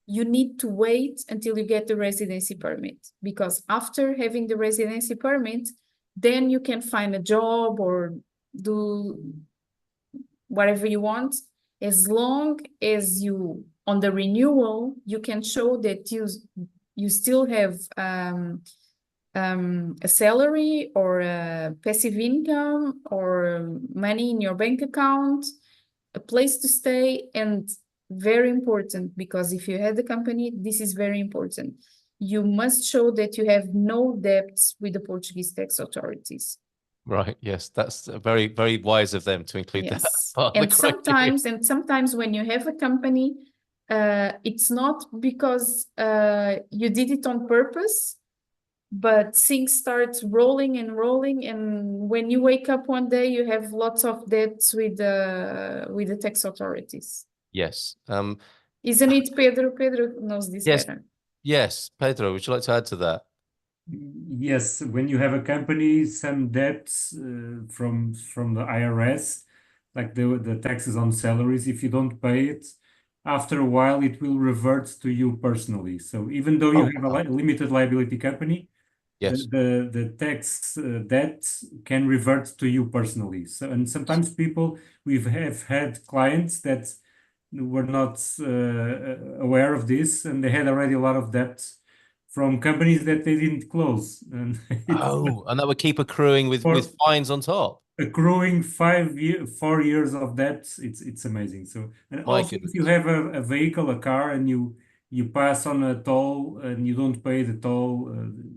S3: you need to wait until you get the residency permit, because after having the residency permit, then you can find a job or do whatever you want, as long as you, on the renewal, you can show that you still have a salary or a passive income or money in your bank account, a place to stay, and very important, because if you had the company, this is very important. You must show that you have no debts with the Portuguese tax authorities.
S1: Right. Yes, that's very, very wise of them to include that part of the criteria.
S3: And sometimes when you have a company, it's not because you did it on purpose, but things start rolling and rolling, and when you wake up one day, you have lots of debts with the tax authorities.
S1: Yes.
S3: Isn't it, Pedro? Pedro knows this better.
S1: Yes, Pedro, would you like to add to that?
S5: Yes, when you have a company, some debts from the IRS, like the taxes on salaries, if you don't pay it, after a while it will revert to you personally. So even though you have a limited liability company,
S1: yes,
S5: the tax debt can revert to you personally. So, and sometimes we have had clients that were not aware of this, and they had already a lot of debts from companies that they didn't close. And
S1: and that would keep accruing with fines on top.
S5: Accruing 4 years of debts, it's amazing. So, and also if you have a vehicle, a car, and you pass on a toll and you don't pay the toll,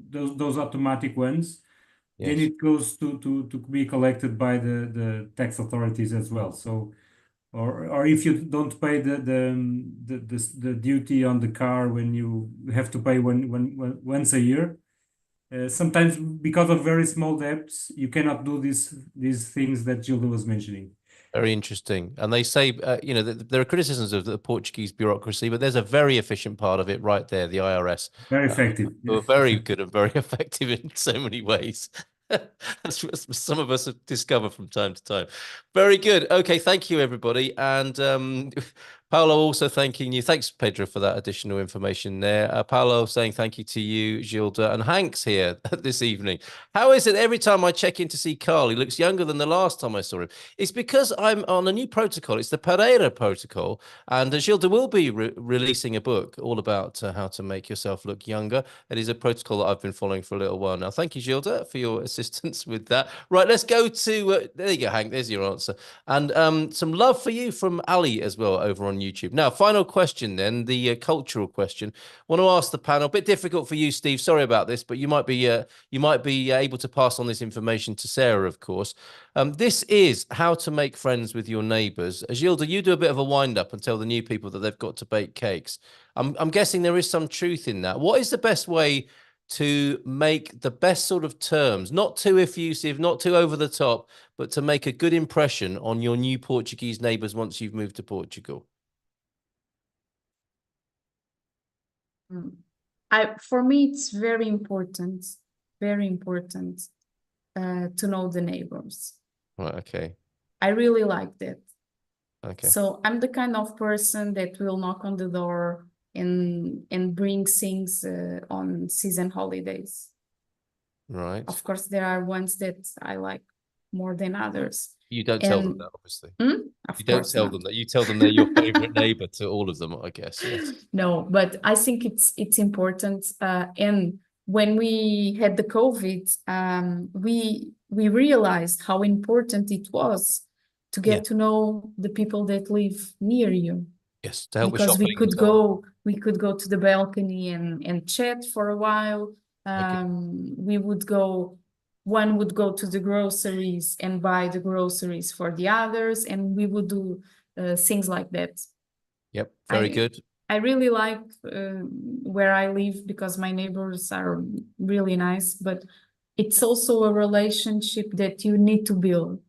S5: those automatic ones, then it goes to be collected by the tax authorities as well. So, or if you don't pay the duty on the car when you have to pay once a year, sometimes because of very small debts, you cannot do these things that Gilda was mentioning.
S1: Very interesting. And they say, there are criticisms of the Portuguese bureaucracy, but there's a very efficient part of it right there, the IRS.
S5: Very effective.
S1: Very good and very effective in so many ways. That's what some of us have discovered from time to time. Very good. Okay, thank you, everybody. And Paolo also thanking you. Thanks, Pedro, for that additional information there. Paolo saying thank you to you, Gilda, and Hank's here this evening. How is it every time I check in to see Carl, he looks younger than the last time I saw him? It's because I'm on a new protocol. It's the Pereira protocol. And Gilda will be releasing a book all about how to make yourself look younger. It is a protocol that I've been following for a little while now. Thank you, Gilda, for your assistance with that. Right, let's go to, there you go, Hank, there's your answer. And some love for you from Ali as well over on YouTube. Now, final question then, the cultural question. Want to ask the panel, a bit difficult for you, Steve, sorry about this, but you might be able to pass on this information to Sarah, of course. This is how to make friends with your neighbours. Gilda, you do a bit of a wind-up and tell the new people that they've got to bake cakes. I'm guessing there is some truth in that. What is the best way to make the best sort of terms, not too effusive, not too over the top, but to make a good impression on your new Portuguese neighbours once you've moved to Portugal?
S3: For me, it's very important to know the neighbors.
S1: Right, okay.
S3: I really like that.
S1: Okay.
S3: So I'm the kind of person that will knock on the door and bring things on season holidays.
S1: Right.
S3: Of course, there are ones that I like more than others.
S1: You don't tell them that, obviously.
S3: Of
S1: You don't
S3: course
S1: tell
S3: not.
S1: them that. You tell them they're your favorite neighbor to all of them, I guess. Yes.
S3: No, but I think it's important. And when we had the COVID, we realized how important it was to get to know the people that live near you.
S1: Yes, to help with
S3: Because
S1: shopping.
S3: we could go to the balcony and chat for a while. One would go to the groceries and buy the groceries for the others, and we would do things like that.
S1: Yep, very good.
S3: I really like where I live because my neighbors are really nice, but it's also a relationship that you need to build.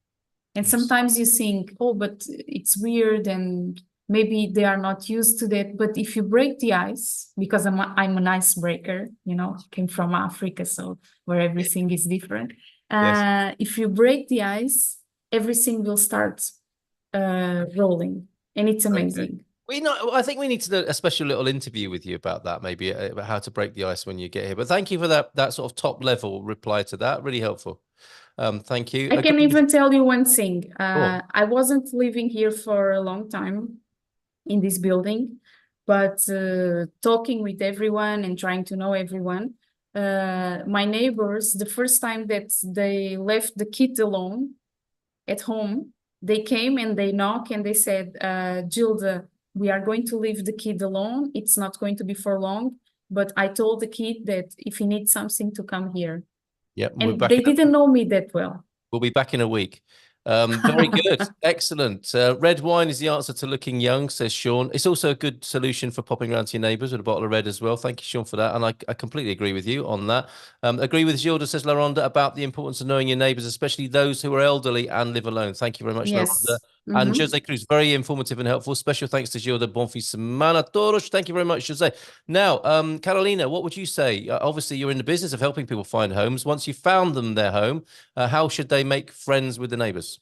S3: And sometimes you think, oh, but it's weird and maybe they are not used to that. But if you break the ice, because I'm an icebreaker, came from Africa, so where everything is different. If you break the ice, everything will start rolling, and it's amazing.
S1: I think we need to do a special little interview with you about that, maybe about how to break the ice when you get here. But thank you for that sort of top level reply to that. Really helpful. Thank you.
S3: I can even tell you one thing. I wasn't living here for a long time in this building, but talking with everyone and trying to know everyone, my neighbors, the first time that they left the kid alone at home, they came and they knocked and they said, Gilda, we are going to leave the kid alone. It's not going to be for long, but I told the kid that if he needs something to come here.
S1: Yep,
S3: and they didn't know me that well.
S1: We'll be back in a week. Very good. Excellent. Red wine is the answer to looking young, says Sean. It's also a good solution for popping around to your neighbours with a bottle of red as well. Thank you, Sean, for that. And I completely agree with you on that. Agree with Gilda, says Laronda, about the importance of knowing your neighbours, especially those who are elderly and live alone. Thank you very much, Laronda. And Jose Cruz, very informative and helpful. Special thanks to Gilda. Bom fim de semana todos. Thank you very much, Jose. Now, Carolina, what would you say? Obviously, you're in the business of helping people find homes. Once you've found them their home, how should they make friends with the neighbours?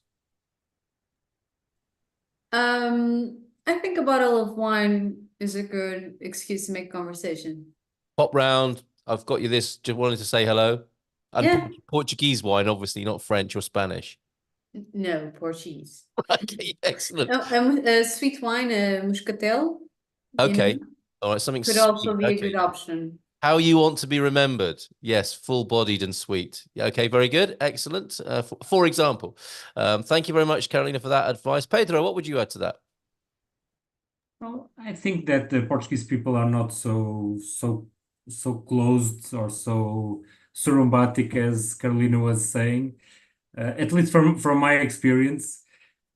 S4: I think a bottle of wine is a good excuse to make conversation.
S1: Pop round. I've got you this. Just wanted to say hello. And Portuguese wine, obviously, not French or Spanish.
S4: No, Portuguese.
S1: Okay, excellent.
S4: Sweet wine, muscatel.
S1: Okay. All right, something
S4: could
S1: sweet.
S4: also be a good option.
S1: How you want to be remembered. Yes, full-bodied and sweet. Okay, very good. Excellent. For example. Thank you very much, Carolina, for that advice. Pedro, what would you add to that?
S5: Well, I think that the Portuguese people are not so closed or so romantic as Carolina was saying, at least from my experience.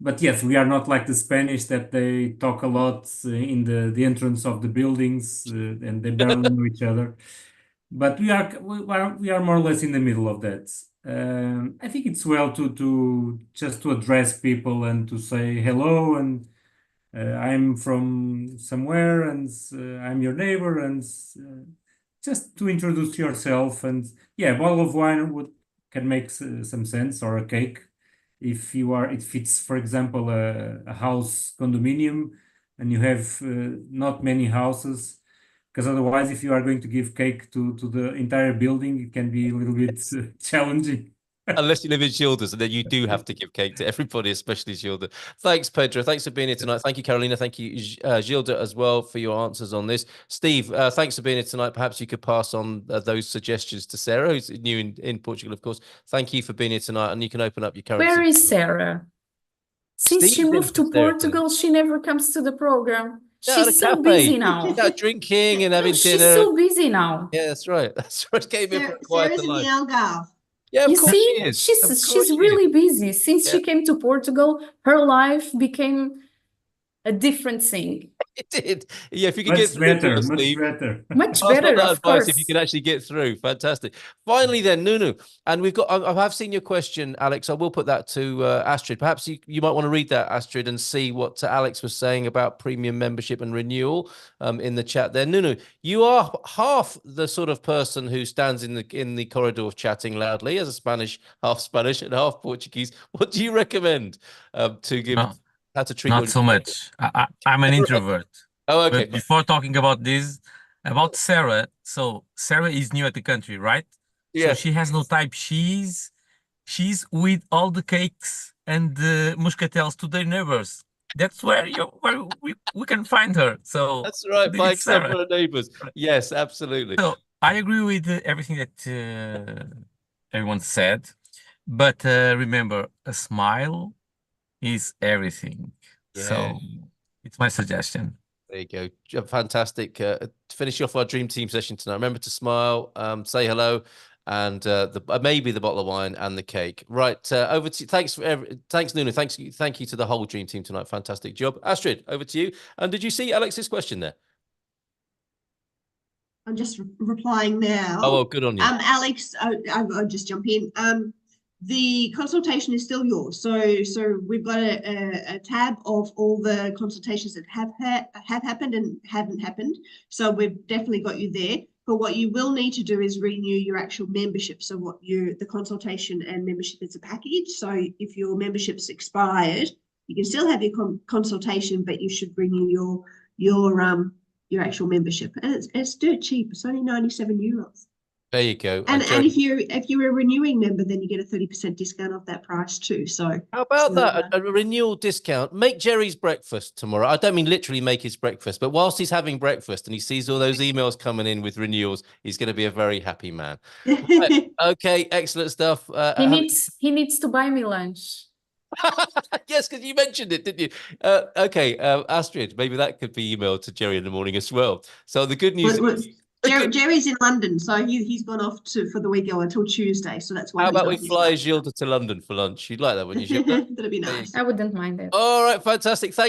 S5: But yes, we are not like the Spanish that they talk a lot in the entrance of the buildings and they barely know each other. But we are more or less in the middle of that. I think it's well to just to address people and to say hello and I'm from somewhere and I'm your neighbor and just to introduce yourself. And yeah, a bottle of wine can make some sense, or a cake. If it's, for example, a house condominium and you have not many houses, because otherwise, if you are going to give cake to the entire building, it can be a little bit challenging.
S1: Unless you live in Gilda's, and then you do have to give cake to everybody, especially Gilda. Thanks, Pedro. Thanks for being here tonight. Thank you, Carolina. Thank you, Gilda, as well, for your answers on this. Steve, thanks for being here tonight. Perhaps you could pass on those suggestions to Sarah, who's new in Portugal, of course. Thank you for being here tonight, and you can open up your current.
S3: Where is Sarah? Since she moved to Portugal, she never comes to the program. She's so busy now.
S1: Drinking and having dinner.
S3: She's so busy now.
S1: Yeah, that's right. That's right.
S9: Sarah's in the Algarve.
S3: Yeah, you see, she's really busy. Since she came to Portugal, her life became a different thing.
S1: It did. Yeah, if you could get through,
S3: much better, of course.
S1: If you can actually get through, fantastic. Finally, then, Nunu, and we've got. I have seen your question, Alex. I will put that to Astrid. Perhaps you might want to read that, Astrid, and see what Alex was saying about premium membership and renewal in the chat there. Nunu, you are half the sort of person who stands in the corridor chatting loudly as a half Spanish and half Portuguese. What do you recommend to give? How to treat
S7: not so much. I'm an introvert.
S1: Oh, okay.
S7: But before talking about this, about Sarah, so Sarah is new at the country, right? Yeah. So she has no type. She's with all the cakes and the muscatels to their neighbors. That's where we can find her. So
S1: That's right. Buying
S7: it's
S1: stuff for our neighbors. Yes, absolutely.
S7: So I agree with everything that everyone said, but remember, a smile is everything.
S1: Yeah.
S7: So it's my suggestion.
S1: There you go. Fantastic. To finish off our dream team session tonight, remember to smile, say hello, and maybe the bottle of wine and the cake. Right, over to you. Thanks, Nuno. Thank you to the whole dream team tonight. Fantastic job. Astrid, over to you. And did you see Alex's question there?
S9: I'm just replying now.
S1: Oh, well, good on you.
S9: Alex, I'll just jump in. The consultation is still yours. So we've got a tab of all the consultations that have happened and haven't happened. So we've definitely got you there. But what you will need to do is renew your actual membership. So the consultation and membership is a package. So if your membership's expired, you can still have your consultation, but you should renew your actual membership, and it's dirt cheap. It's only €97.
S1: There you go.
S9: And if you're a renewing member, then you get a 30% discount off that price too. So
S1: how about that? A renewal discount. Make Jerry's breakfast tomorrow. I don't mean literally make his breakfast, but whilst he's having breakfast and he sees all those emails coming in with renewals, he's going to be a very happy man. Right. Okay, excellent stuff.
S3: He needs to buy me lunch.
S1: Yes, because you mentioned it, didn't you? Okay, Astrid, maybe that could be emailed to Jerry in the morning as well. So the good news is
S9: Jerry's in London, so he's gone off for the weekend until Tuesday. So that's why.
S1: How about we fly Gilda to London for lunch? You'd like that, wouldn't you, Gilda?
S9: That'd be nice.
S3: I wouldn't mind it.
S1: All right, fantastic. Thank